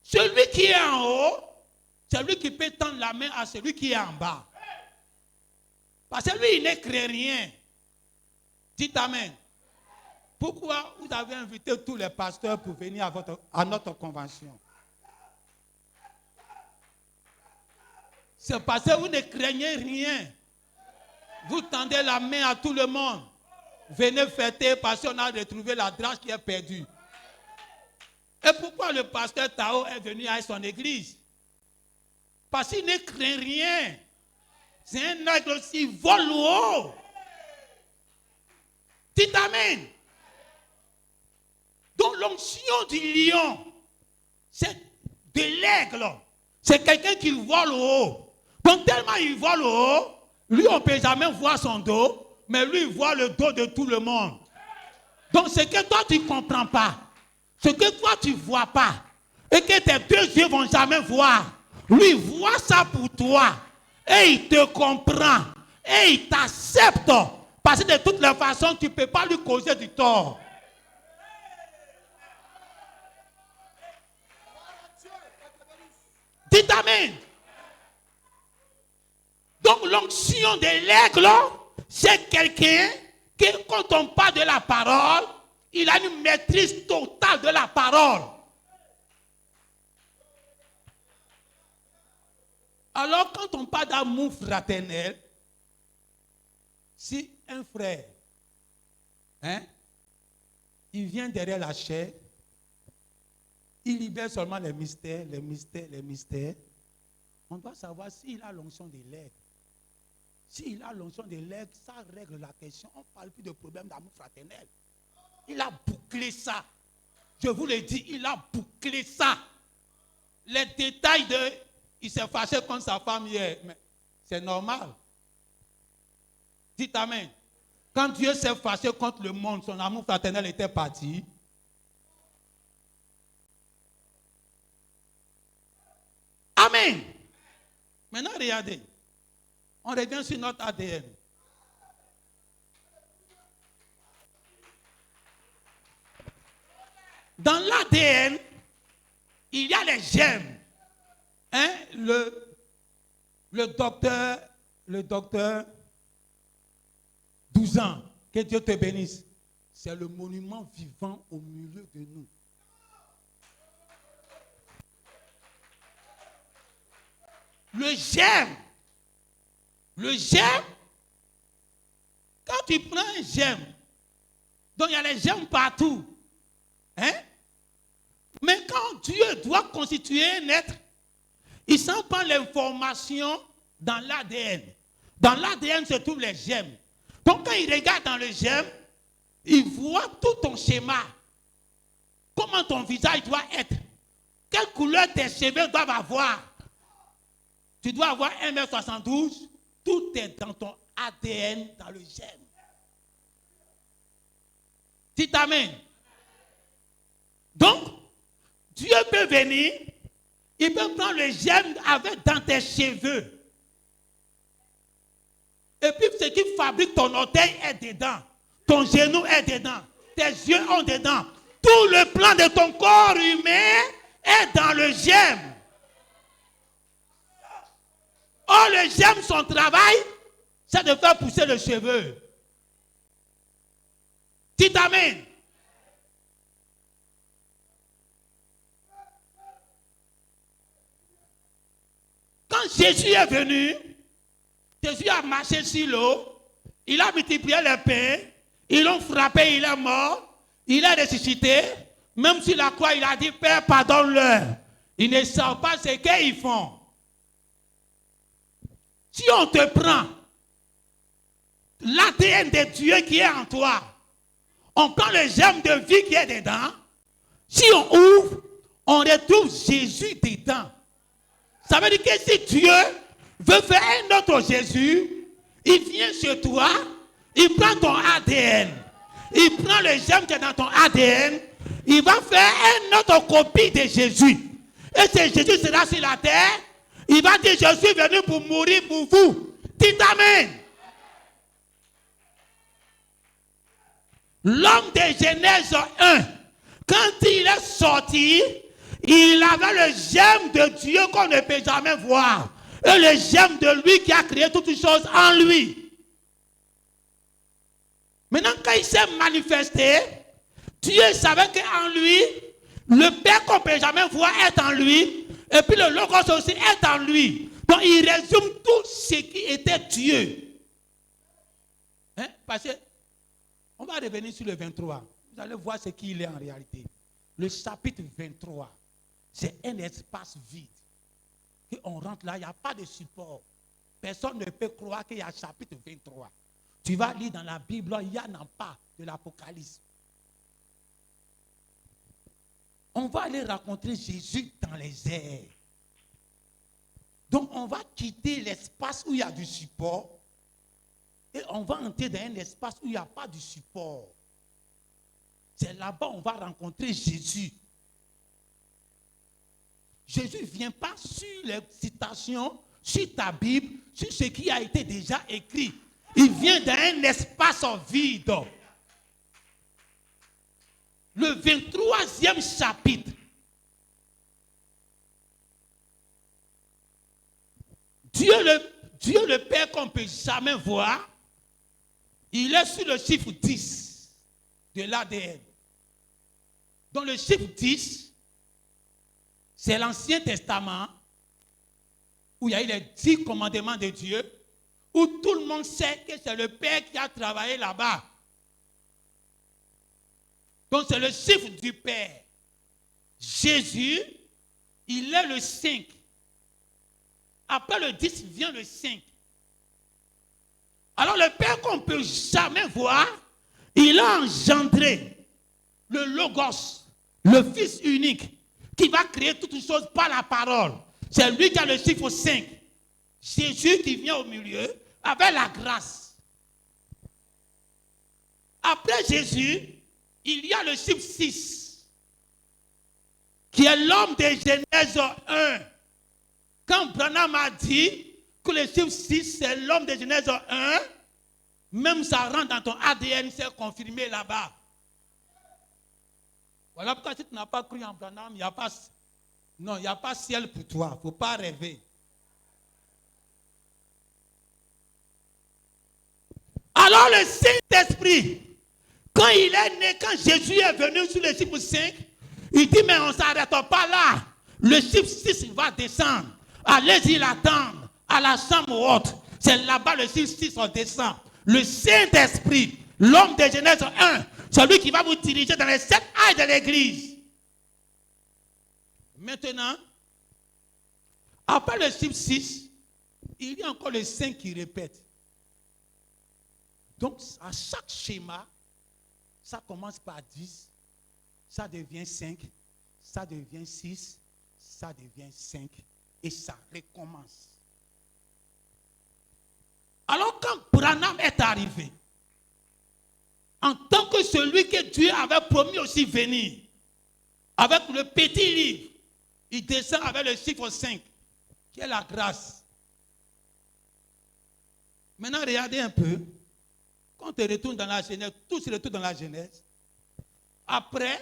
Celui qui est en haut, c'est lui qui peut tendre la main à celui qui est en bas. Parce que lui, il ne crée rien. Dites amen. Pourquoi vous avez invité tous les pasteurs pour venir à notre convention? C'est parce que vous ne craignez rien. Vous tendez la main à tout le monde. Venez fêter parce qu'on a retrouvé la drachme qui est perdue. Et pourquoi le pasteur Tao est venu à son église? Parce qu'il ne craint rien. C'est un aigle aussi, il vole haut. Dites amen. Donc l'onction du lion, c'est de l'aigle. C'est quelqu'un qui vole haut. Donc tellement il vole haut, lui on ne peut jamais voir son dos, mais lui il voit le dos de tout le monde. Donc ce que toi tu ne comprends pas, ce que toi tu ne vois pas, et que tes 2 yeux ne vont jamais voir, lui il voit ça pour toi, et il te comprend, et il t'accepte, parce que de toutes les façons tu ne peux pas lui causer du tort. Dites amen. Donc l'onction de l'aigle, c'est quelqu'un qui, quand on parle de la parole, il a une maîtrise totale de la parole. Alors quand on parle d'amour fraternel, si un frère, il vient derrière la chair, il libère seulement les mystères. On doit savoir s'il a l'onction de l'aigle. S'il a l'onction de l'aigle, ça règle la question. On ne parle plus de problème d'amour fraternel. Il a bouclé ça. Je vous le dis, il a bouclé ça. Les détails de... Il s'est fâché contre sa femme hier. Mais c'est normal. Dites amen. Quand Dieu s'est fâché contre le monde, son amour fraternel était parti. Amen. Maintenant, regardez. On revient sur notre ADN. Dans l'ADN, il y a les gemmes. Le docteur 12 ans, que Dieu te bénisse. C'est le monument vivant au milieu de nous. Le germe, quand tu prends un germe, donc il y a les germes partout. Mais quand Dieu doit constituer un être, il s'en prend l'information dans l'ADN. Dans l'ADN se trouvent les germes. Donc quand il regarde dans le germe, il voit tout ton schéma. Comment ton visage doit être. Quelle couleur tes cheveux doivent avoir. Tu dois avoir 1m72. Tout est dans ton ADN, dans le germe. Dites amen. Donc, Dieu peut venir, il peut prendre le germe avec dans tes cheveux. Et puis ce qui fabrique ton orteil est dedans. Ton genou est dedans. Tes yeux sont dedans. Tout le plan de ton corps humain est dans le germe. Or, le germe, son travail, c'est de faire pousser le cheveu. Dis amen. Quand Jésus est venu, Jésus a marché sur l'eau, il a multiplié les pains, ils l'ont frappé, il est mort, il est ressuscité. Même sur la croix, il a dit, Père, pardonne-leur. Ils ne savent pas ce qu'ils font. Si on te prend l'ADN de Dieu qui est en toi, on prend le germe de vie qui est dedans, si on ouvre, on retrouve Jésus dedans. Ça veut dire que si Dieu veut faire un autre Jésus, il vient chez toi, il prend ton ADN, il prend le germe qui est dans ton ADN, il va faire une autre copie de Jésus. Et ce Jésus sera sur la terre, il va dire, je suis venu pour mourir pour vous. Dites amen. L'homme de Genèse 1, quand il est sorti, il avait le germe de Dieu qu'on ne peut jamais voir. Et le germe de lui qui a créé toutes choses en lui. Maintenant, quand il s'est manifesté, Dieu savait qu'en lui, le Père qu'on ne peut jamais voir est en lui. Et puis le Logos aussi est en lui. Donc il résume tout ce qui était Dieu. Hein? Parce que, on va revenir sur le 23. Vous allez voir ce qu'il est en réalité. Le chapitre 23, c'est un espace vide. Et on rentre là, il n'y a pas de support. Personne ne peut croire qu'il y a chapitre 23. Tu vas lire dans la Bible, il n'y en a pas de l'Apocalypse. On va aller rencontrer Jésus dans les airs. Donc on va quitter l'espace où il y a du support et on va entrer dans un espace où il n'y a pas de support. C'est là-bas qu'on va rencontrer Jésus. Jésus ne vient pas sur les citations, sur ta Bible, sur ce qui a été déjà écrit. Il vient dans un espace vide. Le 23e chapitre. Dieu le Père qu'on ne peut jamais voir, il est sur le chiffre 10 de l'ADN. Donc le chiffre 10, c'est l'Ancien Testament, où il y a eu les 10 commandements de Dieu, où tout le monde sait que c'est le Père qui a travaillé là-bas. Donc c'est le chiffre du Père. Jésus, il est le 5. Après le 10 vient le 5. Alors le Père qu'on ne peut jamais voir, il a engendré le Logos, le Fils unique, qui va créer toutes choses par la parole. C'est lui qui a le chiffre 5. Jésus qui vient au milieu avec la grâce. Après Jésus, il y a le chiffre 6, qui est l'homme de Genèse 1. Quand Branham a dit que le chiffre 6, c'est l'homme de Genèse 1, même ça rentre dans ton ADN, c'est confirmé là-bas. Voilà pourquoi si tu n'as pas cru en Branham, il n'y a pas... Non, il n'y a pas ciel pour toi. Il ne faut pas rêver. Alors le Saint-Esprit, quand il est né, quand Jésus est venu sur le chiffre 5, il dit, mais on ne s'arrête pas là. Le chiffre 6 va descendre. Allez-y l'attendre à la chambre haute. C'est là-bas le chiffre 6 on descend. Le Saint-Esprit, l'homme de Genèse 1, celui qui va vous diriger dans les 7 ailes de l'église. Maintenant, après le chiffre 6, il y a encore le 5 qui répète. Donc, à chaque schéma, ça commence par 10, ça devient 5, ça devient 6, ça devient 5, et ça recommence. Alors, quand Branham est arrivé, en tant que celui que Dieu avait promis aussi venir, avec le petit livre, il descend avec le chiffre 5, qui est la grâce. Maintenant, regardez un peu. Quand tu retournes dans la Genèse, tout se retourne dans la Genèse. Après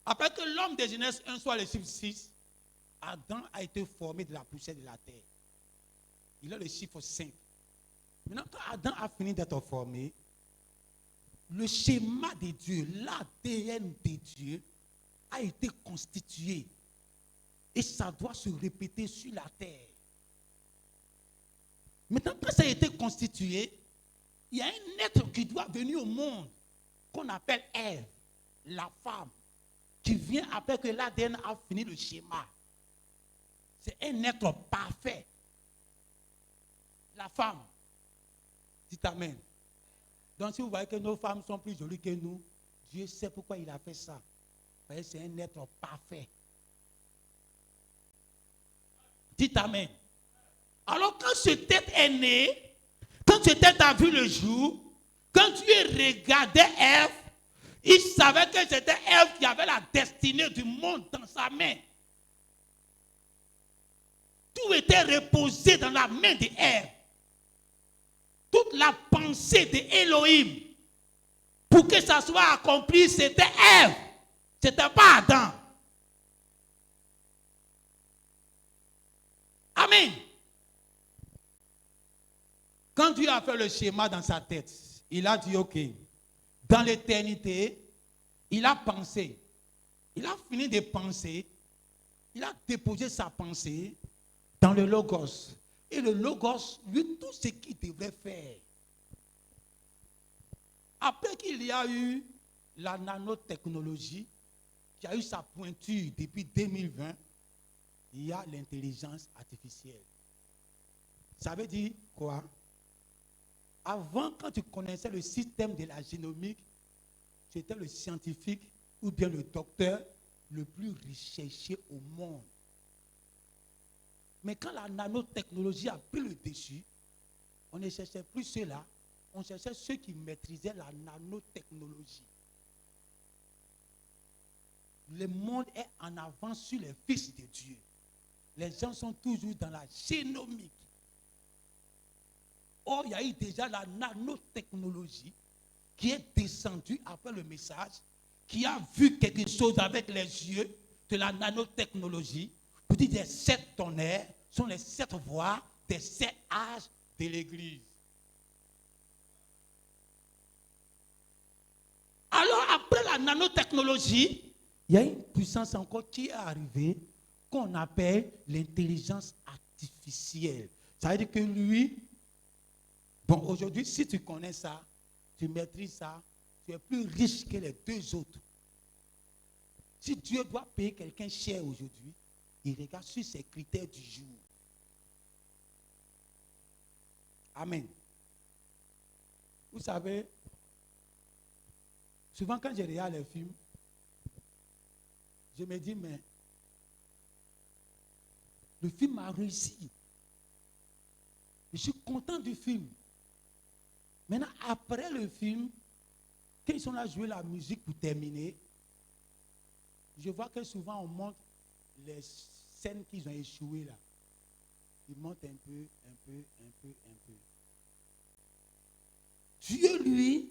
que l'homme de Genèse 1 soit le chiffre 6, Adam a été formé de la poussière de la terre. Il a le chiffre 5. Maintenant, quand Adam a fini d'être formé, le schéma de Dieu, l'ADN de Dieu, a été constitué. Et ça doit se répéter sur la terre. Maintenant, quand ça a été constitué, il y a un être qui doit venir au monde, qu'on appelle Ève, la femme, qui vient après que l'ADN a fini le schéma. C'est un être parfait. La femme. Dites amen. Donc si vous voyez que nos femmes sont plus jolies que nous, Dieu sait pourquoi il a fait ça. Vous voyez, c'est un être parfait. Dites amen. Alors quand ce tête est né, quand ce tête a vu le jour, quand Dieu regardait Ève, il savait que c'était Ève qui avait la destinée du monde dans sa main. Tout était reposé dans la main d'Ève. Toute la pensée d'Élohim, pour que ça soit accompli, c'était Ève. Ce n'était pas Adam. Amen. Quand Dieu a fait le schéma dans sa tête, il a dit, ok, dans l'éternité, il a pensé. Il a fini de penser. Il a déposé sa pensée dans le Logos. Et le Logos, lui, tout ce qu'il devrait faire. Après qu'il y a eu la nanotechnologie, qui a eu sa pointure depuis 2020, il y a l'intelligence artificielle. Ça veut dire quoi? Avant, quand tu connaissais le système de la génomique, tu étais le scientifique ou bien le docteur le plus recherché au monde. Mais quand la nanotechnologie a pris le dessus, on ne cherchait plus ceux-là, on cherchait ceux qui maîtrisaient la nanotechnologie. Le monde est en avance sur les fils de Dieu. Les gens sont toujours dans la génomique. Or, il y a eu déjà la nanotechnologie qui est descendue après le message, qui a vu quelque chose avec les yeux de la nanotechnologie, pour dire les 7 tonnerres sont les 7 voies des 7 âges de l'Église. Alors, après la nanotechnologie, il y a une puissance encore qui est arrivée qu'on appelle l'intelligence artificielle. Ça veut dire que lui, bon, aujourd'hui, si tu connais ça, tu maîtrises ça, tu es plus riche que les 2 autres. Si Dieu doit payer quelqu'un cher aujourd'hui, il regarde sur ses critères du jour. Amen. Vous savez, souvent quand je regarde les films, je me dis, mais le film a réussi. Je suis content du film. Maintenant, après le film, quand ils sont là à jouer la musique pour terminer, je vois que souvent on montre les scènes qu'ils ont échouées là. Ils montent un peu. Dieu, lui,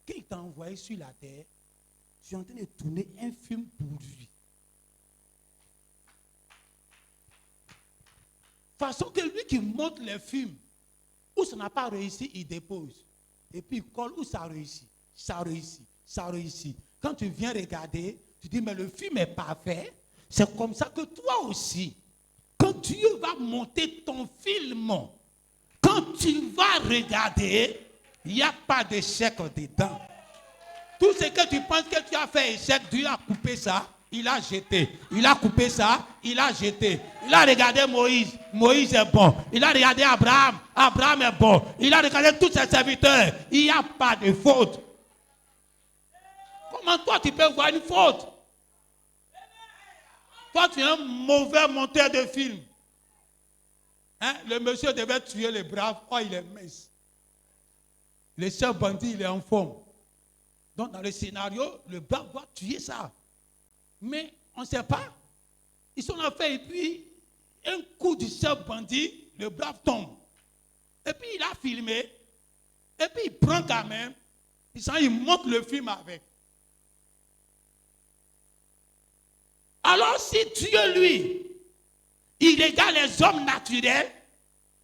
quand il t'a envoyé sur la terre, tu es en train de tourner un film pour lui. Façon que lui qui monte les films, où ça n'a pas réussi, il dépose. Et puis il colle où ça réussit. Ça réussit. Quand tu viens regarder, tu dis, mais le film est parfait. C'est comme ça que toi aussi, quand Dieu va monter ton film, quand tu vas regarder, il n'y a pas d'échec dedans. Tout ce que tu penses que tu as fait échec, Dieu a coupé ça, il a jeté. Il a coupé ça, il a jeté. Il a regardé Moïse, Moïse est bon. Il a regardé Abraham, Abraham est bon. Il a regardé tous ses serviteurs, il n'y a pas de faute. Comment toi tu peux voir une faute? Toi tu es un mauvais monteur de film. Hein? Le monsieur devait tuer les braves, oh il est mince. Le chef bandit il est en forme. Donc dans le scénario, le brave doit tuer ça. Mais on ne sait pas. Ils sont en fait, et puis, un coup du chef bandit, le brave tombe. Et puis, il a filmé. Et puis, il prend quand même. Il monte le film avec. Alors, si Dieu, lui, il regarde les hommes naturels,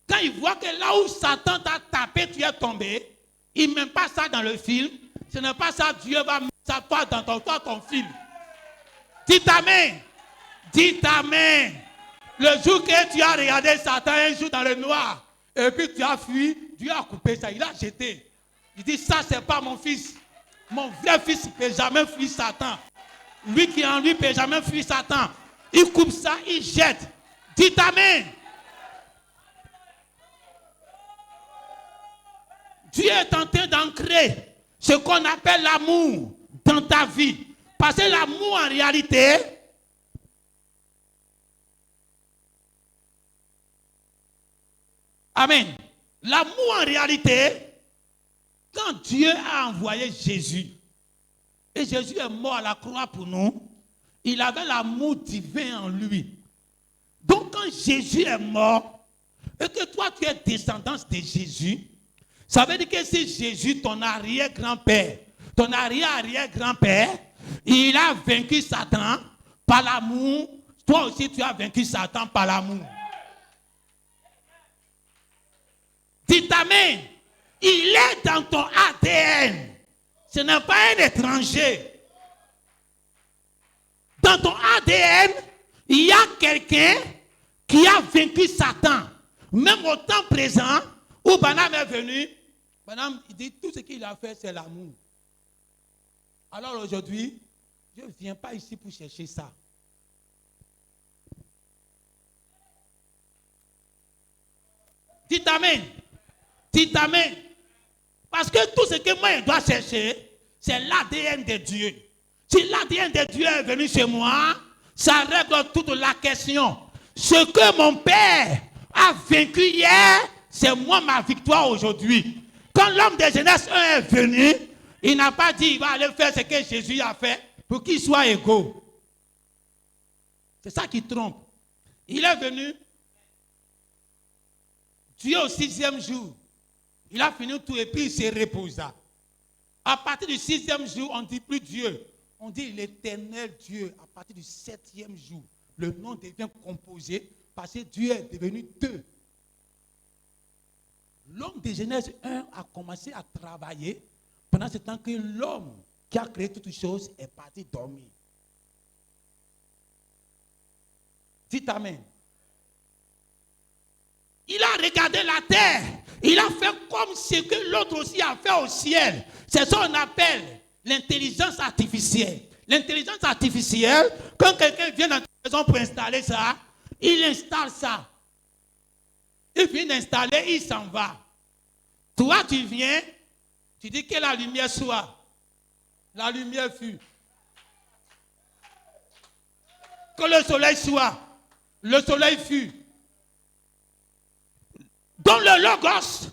quand il voit que là où Satan t'a tapé, tu es tombé, il ne met pas ça dans le film. Ce n'est pas ça, Dieu va mettre ça toi dans ton film. Dites Amen. Dites Amen. Le jour que tu as regardé Satan un jour dans le noir, et puis tu as fui, Dieu a coupé ça, il a jeté. Il dit, ça c'est pas mon fils. Mon vrai fils ne peut jamais fuir Satan. Lui qui est en lui ne peut jamais fuir Satan. Il coupe ça, il jette. Dites Amen. Dieu est en train d'ancrer ce qu'on appelle l'amour dans ta vie. Parce que l'amour en réalité, Amen. L'amour en réalité, quand Dieu a envoyé Jésus, et Jésus est mort à la croix pour nous, il avait l'amour divin en lui. Donc quand Jésus est mort, et que toi tu es descendance de Jésus, ça veut dire que si Jésus, ton arrière-grand-père, ton arrière-arrière-grand-père, il a vaincu Satan par l'amour, toi aussi tu as vaincu Satan par l'amour. Dites Amen. Il est dans ton ADN. Ce n'est pas un étranger. Dans ton ADN, il y a quelqu'un qui a vaincu Satan. Même au temps présent, où Branham est venu, Branham il dit tout ce qu'il a fait, c'est l'amour. Alors aujourd'hui, je ne viens pas ici pour chercher ça. Dites Amen. Dites Amen. Parce que tout ce que moi je dois chercher, c'est l'ADN de Dieu. Si l'ADN de Dieu est venu chez moi, ça règle toute la question. Ce que mon père a vaincu hier, c'est moi ma victoire aujourd'hui. Quand l'homme de Genèse 1 est venu, il n'a pas dit qu'il va aller faire ce que Jésus a fait pour qu'ils soient égaux. C'est ça qui trompe. Il est venu, Dieu au 6e jour. Il a fini tout et puis il se reposa. À partir du 6e jour, on ne dit plus Dieu. On dit l'éternel Dieu. À partir du 7e jour, le nom devient composé parce que Dieu est devenu 2. L'homme de Genèse 1 a commencé à travailler pendant ce temps que l'homme qui a créé toutes choses est parti dormir. Dites Amen. Il a regardé la terre. Il a fait comme ce que l'autre aussi a fait au ciel. C'est ça qu'on appelle l'intelligence artificielle. L'intelligence artificielle, quand quelqu'un vient dans ta maison pour installer ça, il installe ça. Il finit d'installer, il s'en va. Toi, tu viens, tu dis que la lumière soit. La lumière fut. Que le soleil soit. Le soleil fut. Dans le Logos,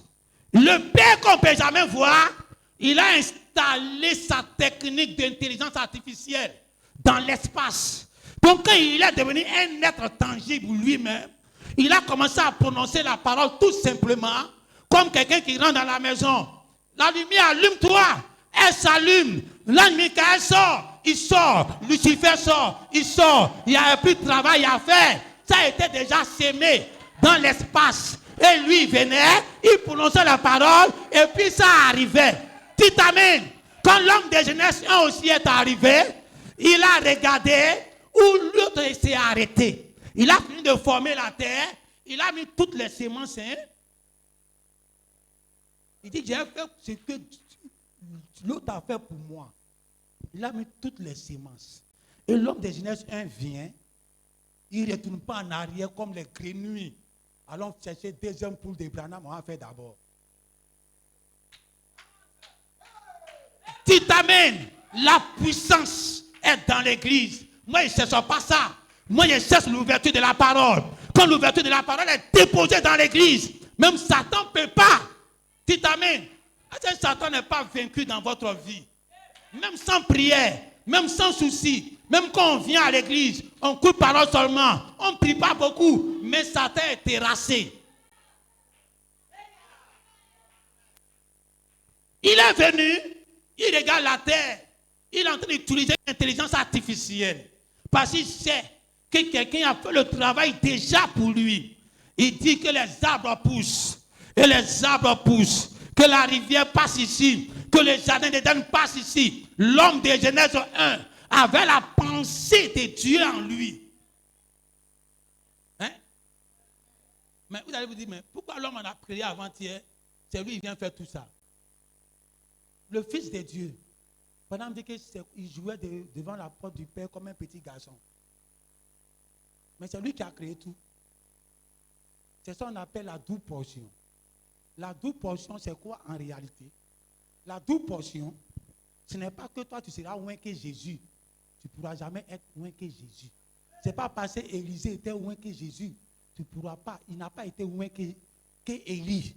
le Père qu'on ne peut jamais voir, il a installé sa technique d'intelligence artificielle dans l'espace. Donc quand il est devenu un être tangible lui-même, il a commencé à prononcer la parole tout simplement comme quelqu'un qui rentre dans la maison. La lumière, allume-toi. Elle s'allume. La Michael sort. Il sort. Lucifer sort. Il sort. Il n'y a plus de travail à faire. Ça a été déjà sémé dans l'espace. Et lui, il venait, il prononçait la parole, et puis ça arrivait. Dites Amen. Quand l'homme de Genèse 1 aussi est arrivé, il a regardé où l'autre s'est arrêté. Il a fini de former la terre, il a mis toutes les semences. Il dit, j'ai fait ce que l'autre a fait pour moi. Il a mis toutes les semences. Et l'homme de Genèse 1 vient, il ne retourne pas en arrière comme les grenouilles. Allons chercher deuxième poule de Branham, on va faire d'abord. Dites Amen. La puissance est dans l'église. Moi, je ne cherche pas ça. Moi, je cherche l'ouverture de la parole. Quand l'ouverture de la parole est déposée dans l'église, même Satan ne peut pas. Dites Amen. Satan n'est pas vaincu dans votre vie. Même sans prière, même sans souci, Même quand on vient à l'église, on coupe parole seulement. On ne prie pas beaucoup, mais sa terre est terrassée. Il est venu, il regarde la terre. Il est en train d'utiliser l'intelligence artificielle. Parce qu'il sait que quelqu'un a fait le travail déjà pour lui. Il dit que les arbres poussent. Et les arbres poussent. Que la rivière passe ici. Que le jardin d'Éden passe ici. L'homme de Genèse 1 avait la pensée de Dieu en lui. Hein? Mais vous allez vous dire, mais pourquoi l'homme en a prié avant-hier? C'est lui qui vient faire tout ça. Le Fils de Dieu, pendant qu'il jouait devant la porte du Père comme un petit garçon. Mais c'est lui qui a créé tout. C'est ça qu'on appelle la double portion. La double portion, c'est quoi en réalité? La double portion, ce n'est pas que toi tu seras loin que Jésus. Tu ne pourras jamais être loin que Jésus. Ce n'est pas parce que Élisée était loin que Jésus. Tu ne pourras pas. Il n'a pas été loin que Élie.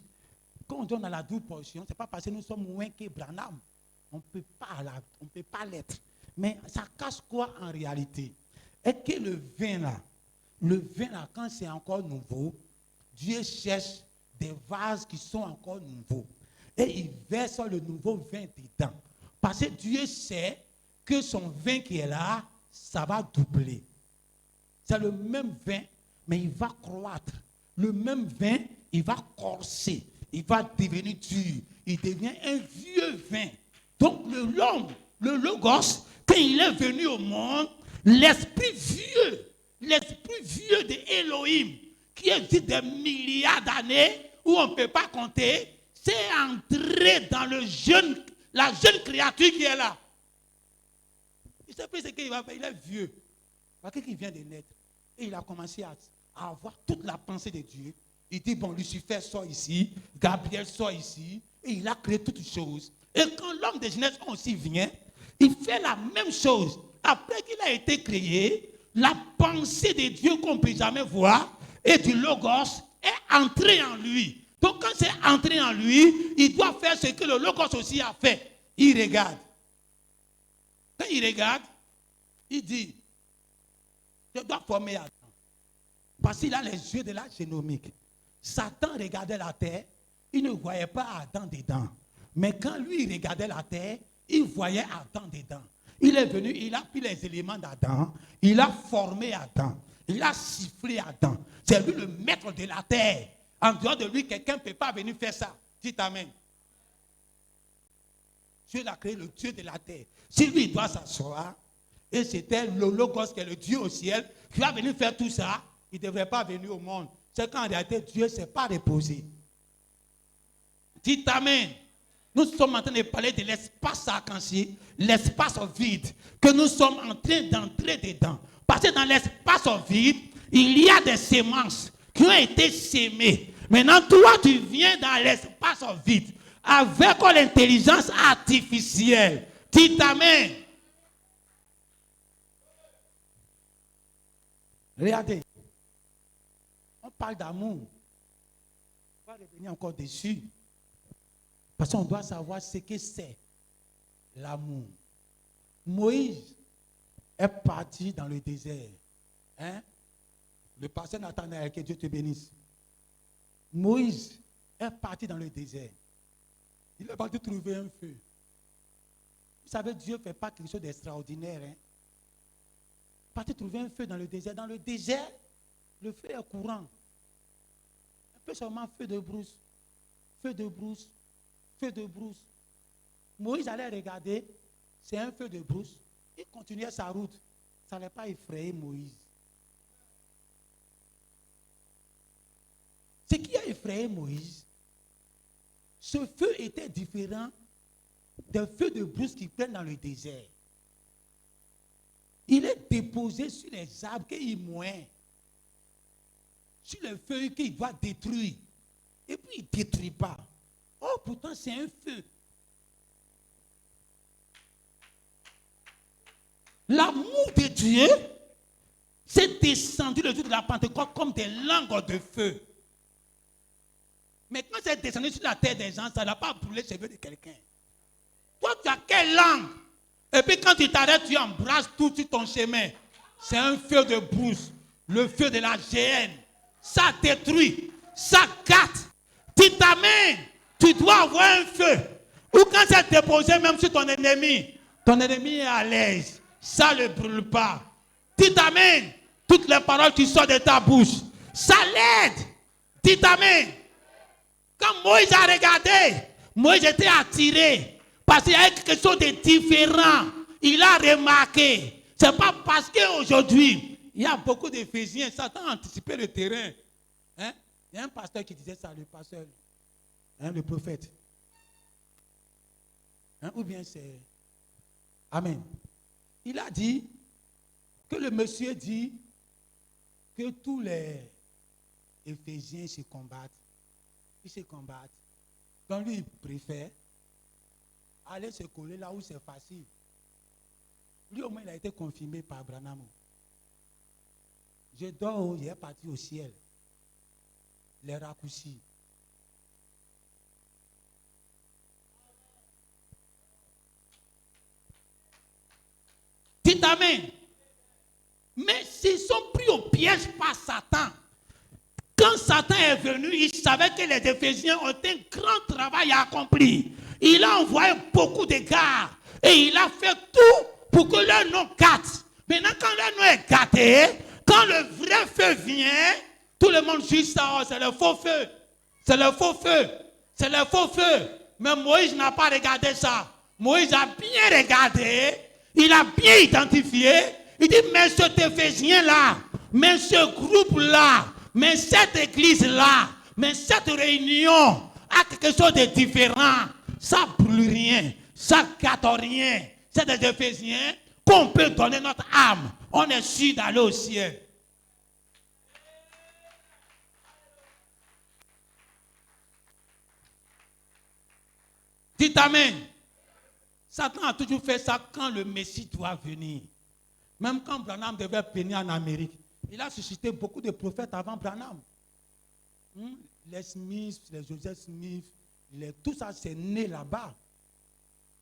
Quand on donne à la double portion, ce n'est pas parce que nous sommes loin que Branham. On ne peut pas l'être. Mais ça cache quoi en réalité? Est-ce que le vin là, quand c'est encore nouveau, Dieu cherche des vases qui sont encore nouveaux. Et il verse le nouveau vin dedans. Parce que Dieu sait que son vin qui est là, ça va doubler. C'est le même vin, mais il va croître. Le même vin, il va corser. Il va devenir dur. Il devient un vieux vin. Donc l'homme, le Logos, quand il est venu au monde, l'esprit vieux de Elohim, qui existe des milliards d'années, où on ne peut pas compter, c'est entré dans la jeune créature qui est là. Il sait plus ce qu'il va faire, il est vieux. Parce qu'il vient de naître. Et il a commencé à avoir toute la pensée de Dieu. Il dit, bon, Lucifer sort ici, Gabriel sort ici, et il a créé toutes choses. Et quand l'homme de Genèse aussi vient, il fait la même chose. Après qu'il a été créé, la pensée de Dieu qu'on ne peut jamais voir, et du Logos, est entrée en lui. Donc quand c'est entré en lui, il doit faire ce que le Logos aussi a fait. Il regarde. Quand il regarde, il dit, je dois former Adam. Parce qu'il a les yeux de la génomique. Satan regardait la terre, il ne voyait pas Adam dedans. Mais quand lui il regardait la terre, il voyait Adam dedans. Il est venu, il a pris les éléments d'Adam, il a formé Adam, il a sifflé Adam. C'est lui le maître de la terre. En dehors de lui, quelqu'un ne peut pas venir faire ça. Dites Amen. Dieu l'a créé, le Dieu de la terre. Si lui il doit s'asseoir, et c'était le Logos qui est le Dieu au ciel, qui va venir faire tout ça, il ne devrait pas venir au monde. C'est qu'en réalité, Dieu ne s'est pas reposé. Dites Amen. Nous sommes en train de parler de l'espace arc-en-ciel, l'espace vide, que nous sommes en train d'entrer dedans. Parce que dans l'espace vide, il y a des semences qui ont été sémées. Maintenant, toi, tu viens dans l'espace vide avec l'intelligence artificielle. Dites Amen. Regardez. On parle d'amour. On va revenir encore dessus. Parce qu'on doit savoir ce que c'est l'amour. Moïse est parti dans le désert. Hein? Le pasteur Nathanaël, que Dieu te bénisse. Moïse est parti dans le désert. Il est parti trouver un feu. Vous savez, Dieu ne fait pas quelque chose d'extraordinaire. Hein? Il est parti trouver un feu dans le désert. Dans le désert, le feu est courant. Un peu seulement feu de brousse. Feu de brousse. Feu de brousse. Moïse allait regarder, c'est un feu de brousse. Il continuait sa route. Ça n'allait pas effrayer Moïse. Ce qui a effrayé Moïse, ce feu était différent des feux de brousse qui prennent dans le désert. Il est déposé sur les arbres qu'il moint, sur les feuilles qu'il doit détruire. Et puis il ne détruit pas. Oh, pourtant, c'est un feu. L'amour de Dieu s'est descendu le jour de la Pentecôte comme des langues de feu. Mais quand c'est descendu sur la terre des gens, ça n'a pas brûlé les cheveux de quelqu'un. Toi, tu as quelle langue? Et puis quand tu t'arrêtes, tu embrasses tout sur ton chemin. C'est un feu de brousse, le feu de la géhenne. Ça détruit, ça gâte. Tu t'amènes, tu dois avoir un feu. Ou quand c'est déposé même sur ton ennemi est à l'aise. Ça ne le brûle pas. Tu t'amènes, toutes les paroles qui sortent de ta bouche, ça l'aide. Tu t'amènes. Quand Moïse a regardé, Moïse était attiré. Parce qu'il y a quelque chose de différent. Il a remarqué. Ce n'est pas parce qu'aujourd'hui, il y a beaucoup d'Éphésiens, Satan a anticipé le terrain. Hein? Il y a un pasteur qui disait ça, le pasteur, hein, le prophète. Hein? Ou bien c'est... Amen. Il a dit que le monsieur dit que tous les Éphésiens se combattent. Ils se combattent. Quand lui, il préfère aller se coller là où c'est facile. Lui, au moins, il a été confirmé par Branham. Je dors, il est parti au ciel. Les raccourcis. Dites amen. Mais s'ils sont pris au piège par Satan, quand Satan est venu, il savait que les Éphésiens ont un grand travail à accomplir. Il a envoyé beaucoup de gars et il a fait tout pour que leur nom gâte. Maintenant, quand leur nom est gâté, quand le vrai feu vient, tout le monde juge ça, oh, c'est le faux feu. C'est le faux feu. C'est le faux feu. Mais Moïse n'a pas regardé ça. Moïse a bien regardé. Il a bien identifié. Il dit, mais cet Éphésien-là, mais ce groupe-là, mais cette église-là, mais cette réunion a quelque chose de différent. Ça ne brûle rien. Ça ne gâte rien. C'est des Éphésiens qu'on peut donner notre âme. On est sûr d'aller au ciel. Dites amen. Satan a toujours fait ça quand le Messie doit venir. Même quand Branham devait venir en Amérique, il a suscité beaucoup de prophètes avant Branham. Les Smiths, les Joseph Smith, tout ça c'est né là-bas.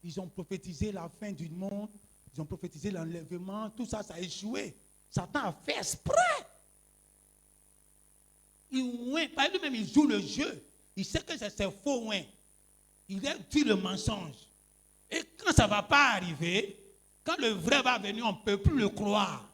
Ils ont prophétisé la fin du monde, ils ont prophétisé l'enlèvement, tout ça, ça a échoué. Satan a fait exprès. Par lui-même, il joue le jeu. Il sait que c'est faux. Il dit le mensonge. Et quand ça ne va pas arriver, quand le vrai va venir, on ne peut plus le croire.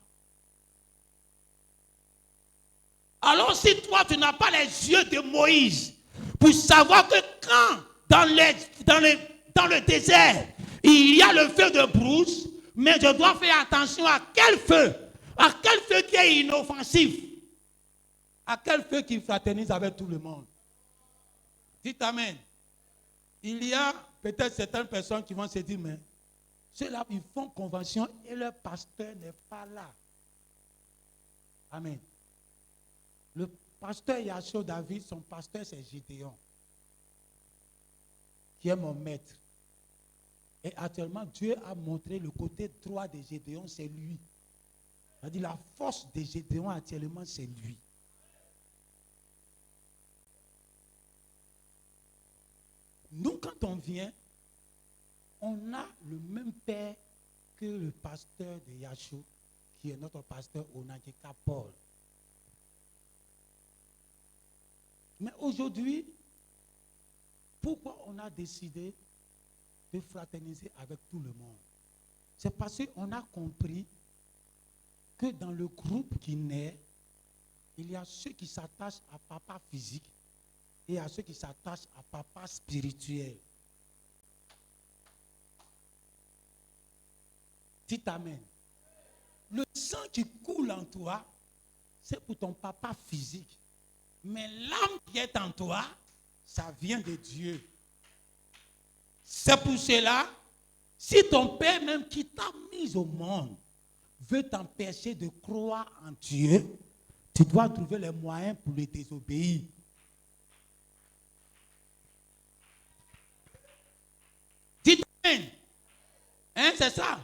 Alors si toi, tu n'as pas les yeux de Moïse pour savoir que quand dans le désert, il y a le feu de brousse, mais je dois faire attention à quel feu qui est inoffensif, à quel feu qui fraternise avec tout le monde. Dites amen. Il y a peut-être certaines personnes qui vont se dire, mais ceux-là, ils font convention et leur pasteur n'est pas là. Amen. Le pasteur Yahshua David, son pasteur c'est Gédéon, qui est mon maître. Et actuellement, Dieu a montré le côté droit de Gédéon, c'est lui. C'est-à-dire la force de Gédéon actuellement, c'est lui. Nous, quand on vient, on a le même père que le pasteur de Yahshua, qui est notre pasteur Onageka Paul. Mais aujourd'hui, pourquoi on a décidé de fraterniser avec tout le monde? C'est parce qu'on a compris que dans le groupe qui naît, il y a ceux qui s'attachent à papa physique et à ceux qui s'attachent à papa spirituel. Dites amen. Le sang qui coule en toi, c'est pour ton papa physique. Mais l'âme qui est en toi, ça vient de Dieu. C'est pour cela, si ton père même qui t'a mis au monde veut t'empêcher de croire en Dieu, tu dois trouver les moyens pour le désobéir. Dites amen. Hein, c'est ça.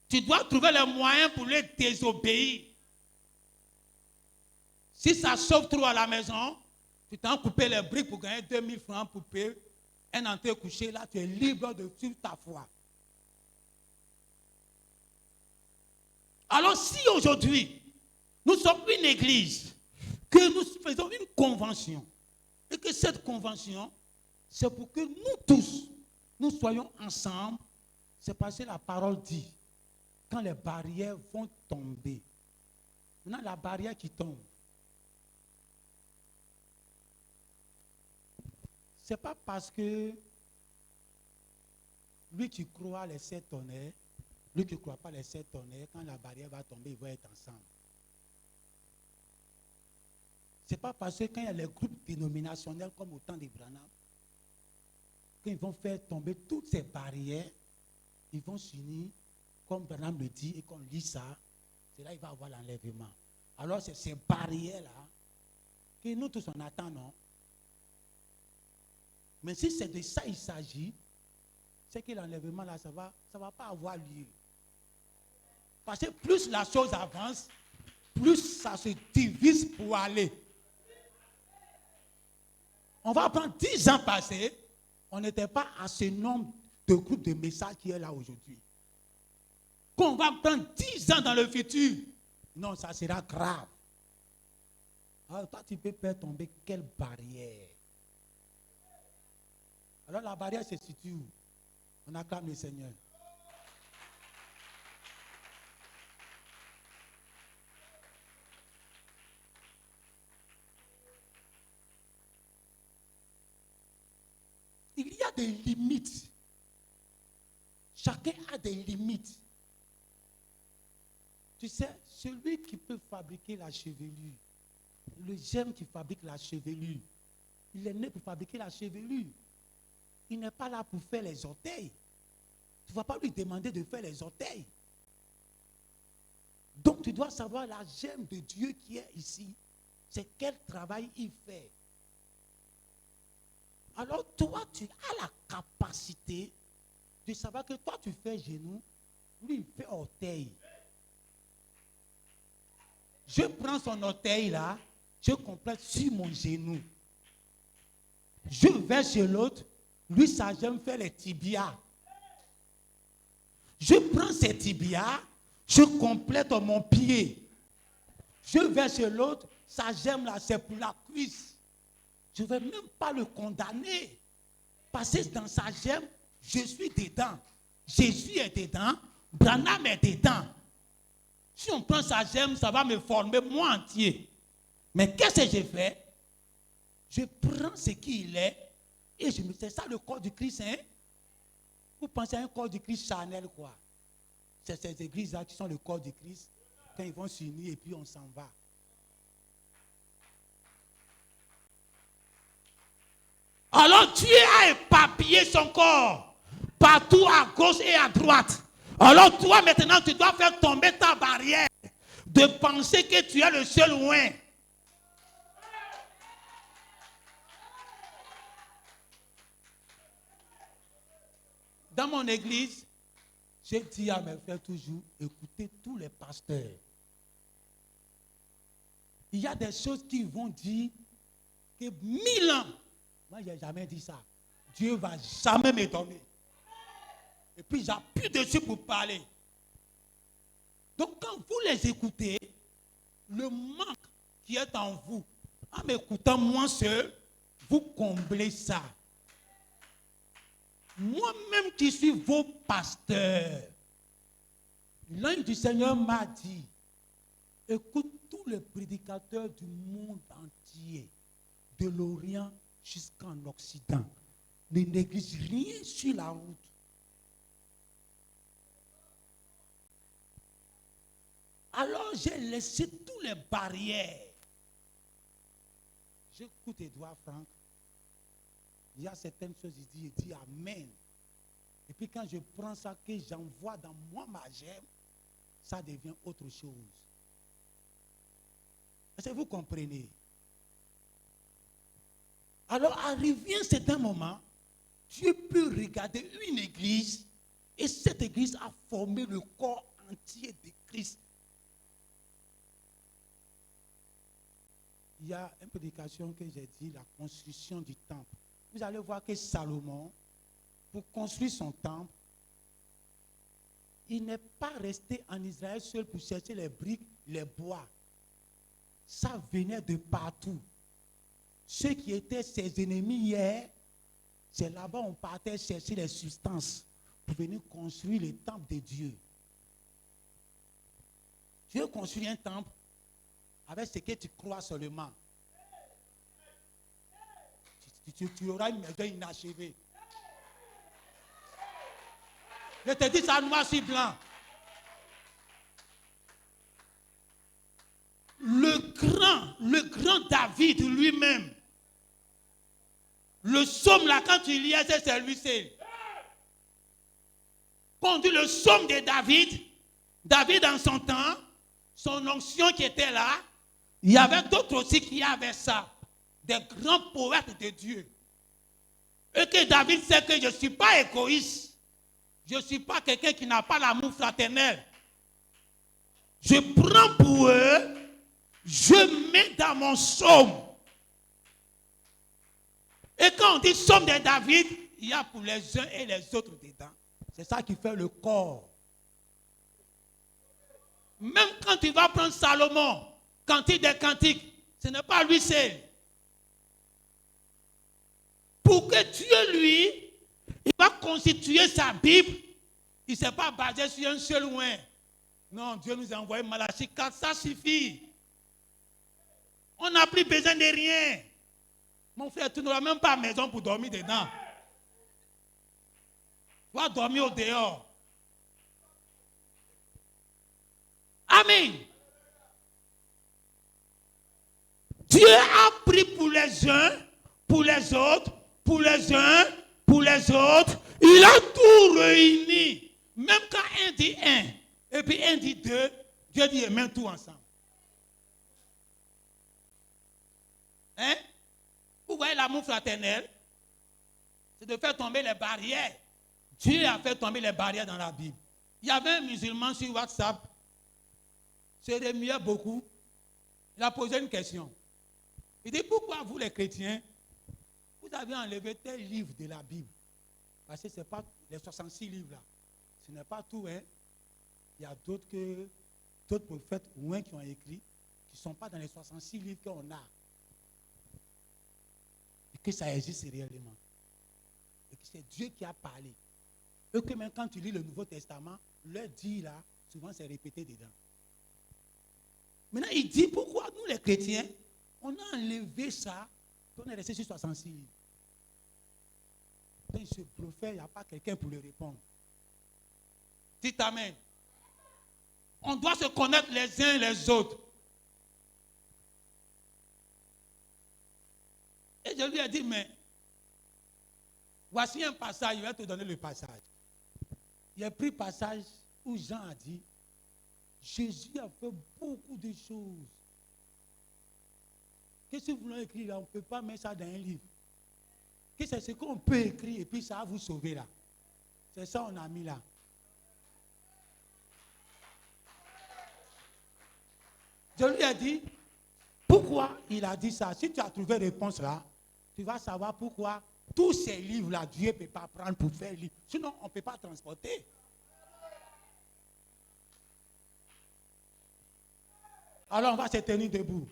Tu dois trouver les moyens pour le désobéir. Si ça chauffe trop à la maison, tu t'en coupé les briques pour gagner 2000 francs pour payer un entrée couché, là tu es libre de suivre ta foi. Alors si aujourd'hui, nous sommes une église, que nous faisons une convention, et que cette convention, c'est pour que nous tous, nous soyons ensemble, c'est parce que la parole dit, quand les barrières vont tomber, maintenant la barrière qui tombe, c'est pas parce que lui qui croit les 7 tonnerres, lui qui ne croit pas les 7 tonnerres, quand la barrière va tomber, ils vont être ensemble. Ce n'est pas parce que quand il y a les groupes dénominationnels comme au temps des Branham, quand ils vont faire tomber toutes ces barrières, ils vont s'unir, comme Branham le dit, et qu'on lit ça, c'est là qu'il va y avoir l'enlèvement. Alors c'est ces barrières-là que nous tous on attend, non? Mais si c'est de ça il s'agit, c'est que l'enlèvement là, ça va pas avoir lieu. Parce que plus la chose avance, plus ça se divise pour aller. On va prendre 10 ans passés, on n'était pas à ce nombre de groupes de messages qui est là aujourd'hui. Quand on va prendre 10 ans dans le futur, non, ça sera grave. Alors toi, tu peux faire tomber quelle barrière? Alors la barrière se situe où? On acclame le Seigneur. Il y a des limites. Chacun a des limites. Tu sais, celui qui peut fabriquer la chevelure, le gemme qui fabrique la chevelure, il est né pour fabriquer la chevelure. Il n'est pas là pour faire les orteils. Tu ne vas pas lui demander de faire les orteils. Donc tu dois savoir la gemme de Dieu qui est ici. C'est quel travail il fait. Alors toi, tu as la capacité de savoir que toi, tu fais genou, lui, il fait orteil. Je prends son orteil là, je complète sur mon genou. Je vais chez l'autre, lui, sa gemme fait les tibias. Je prends ses tibias, je complète mon pied. Je vais chez l'autre, sa gemme là, c'est pour la cuisse. Je ne vais même pas le condamner. Parce que dans sa gemme, je suis dedans. Jésus est dedans. Branham est dedans. Si on prend sa gemme, ça va me former moi entier. Mais qu'est-ce que j'ai fait? Je prends ce qu'il est et je me dis, c'est ça le corps du Christ, hein? Vous pensez à un corps du Christ charnel, quoi? C'est ces églises-là qui sont le corps du Christ. Quand ils vont s'unir et puis on s'en va. Alors Dieu a éparpillé son corps partout à gauche et à droite. Alors toi maintenant tu dois faire tomber ta barrière de penser que tu es le seul loin. Dans mon église, j'ai dit à mes frères toujours, écoutez tous les pasteurs. Il y a des choses qu'ils vont dire que 1000 ans. Moi, je n'ai jamais dit ça. Dieu ne va jamais me donner. Et puis, j'appuie dessus pour parler. Donc, quand vous les écoutez, le manque qui est en vous, en m'écoutant moi seul, vous comblez ça. Moi-même qui suis vos pasteurs, l'ange du Seigneur m'a dit, écoute tous les prédicateurs du monde entier, de l'Orient jusqu'en Occident, ne néglige rien sur la route. Alors j'ai laissé toutes les barrières. J'écoute Edouard Franck. Il y a certaines choses, il dit Amen. Et puis quand je prends ça, que j'envoie dans moi ma gemme, ça devient autre chose. Est-ce que vous comprenez? Alors, arrivé un certain moment, Dieu peut regarder une église et cette église a formé le corps entier de Christ. Il y a une prédication que j'ai dit, la construction du temple. Vous allez voir que Salomon, pour construire son temple, il n'est pas resté en Israël seul pour chercher les briques, les bois. Ça venait de partout. Ceux qui étaient ses ennemis hier, c'est là-bas on partait chercher les substances pour venir construire le temple de Dieu. Tu veux construire un temple avec ce que tu crois seulement. Tu auras une maison inachevée. Je te dis ça noir sur blanc. Le grand David lui-même, le psaume là, quand tu lis, c'est celui-ci. Quand on dit le psaume de David, David en son temps, son onction qui était là, il y avait d'autres aussi qui avaient ça, des grands poètes de Dieu. Et que David sait que je ne suis pas égoïste, je ne suis pas quelqu'un qui n'a pas l'amour fraternel. Je prends pour eux, je mets dans mon psaume. Et quand on dit psaume de David, il y a pour les uns et les autres dedans. C'est ça qui fait le corps. Même quand tu vas prendre Salomon, Cantique des Cantiques, ce n'est pas lui seul. Pour que Dieu, lui, il va constituer sa Bible, il ne s'est pas basé sur un seul loin. Non, Dieu nous a envoyé Malachie 4, ça suffit. On n'a plus besoin de rien. Mon frère, tu n'auras même pas maison pour dormir dedans. Tu vas dormir au dehors. Amen. Dieu a pris pour les uns, pour les autres, pour les uns, pour les autres. Il a tout réuni. Même quand un dit un, et puis un dit deux, Dieu dit même tout ensemble. Hein? Vous voyez l'amour fraternel? C'est de faire tomber les barrières. Dieu a fait tomber les barrières dans la Bible. Il y avait un musulman sur WhatsApp. C'est remuait beaucoup. Il a posé une question. Il dit, pourquoi vous les chrétiens, vous avez enlevé tel livre de la Bible? Parce que ce n'est pas les 66 livres là. Ce n'est pas tout, hein. Il y a d'autres prophètes ou qui ont écrit qui ne sont pas dans les 66 livres qu'on a. Et que ça existe réellement. Et que c'est Dieu qui a parlé. Et que même quand tu lis le Nouveau Testament, le dit là, souvent c'est répété dedans. Maintenant, il dit pourquoi nous les chrétiens, on a enlevé ça, on est resté sur 66 livres. Et ce prophète, il n'y a pas quelqu'un pour le répondre. Dites amen. On doit se connaître les uns les autres. Et je lui ai dit, mais voici un passage, je vais te donner le passage. Il y a pris le passage où Jean a dit, Jésus a fait beaucoup de choses. Qu'est-ce que vous voulez écrire là? On ne peut pas mettre ça dans un livre. Qu'est-ce que c'est ce qu'on peut écrire et puis ça va vous sauver là? C'est ça qu'on a mis là. Je lui ai dit, pourquoi il a dit ça? Si tu as trouvé réponse là, tu vas savoir pourquoi tous ces livres-là, Dieu ne peut pas prendre pour faire livre. Sinon, on ne peut pas transporter. Alors, on va se tenir debout.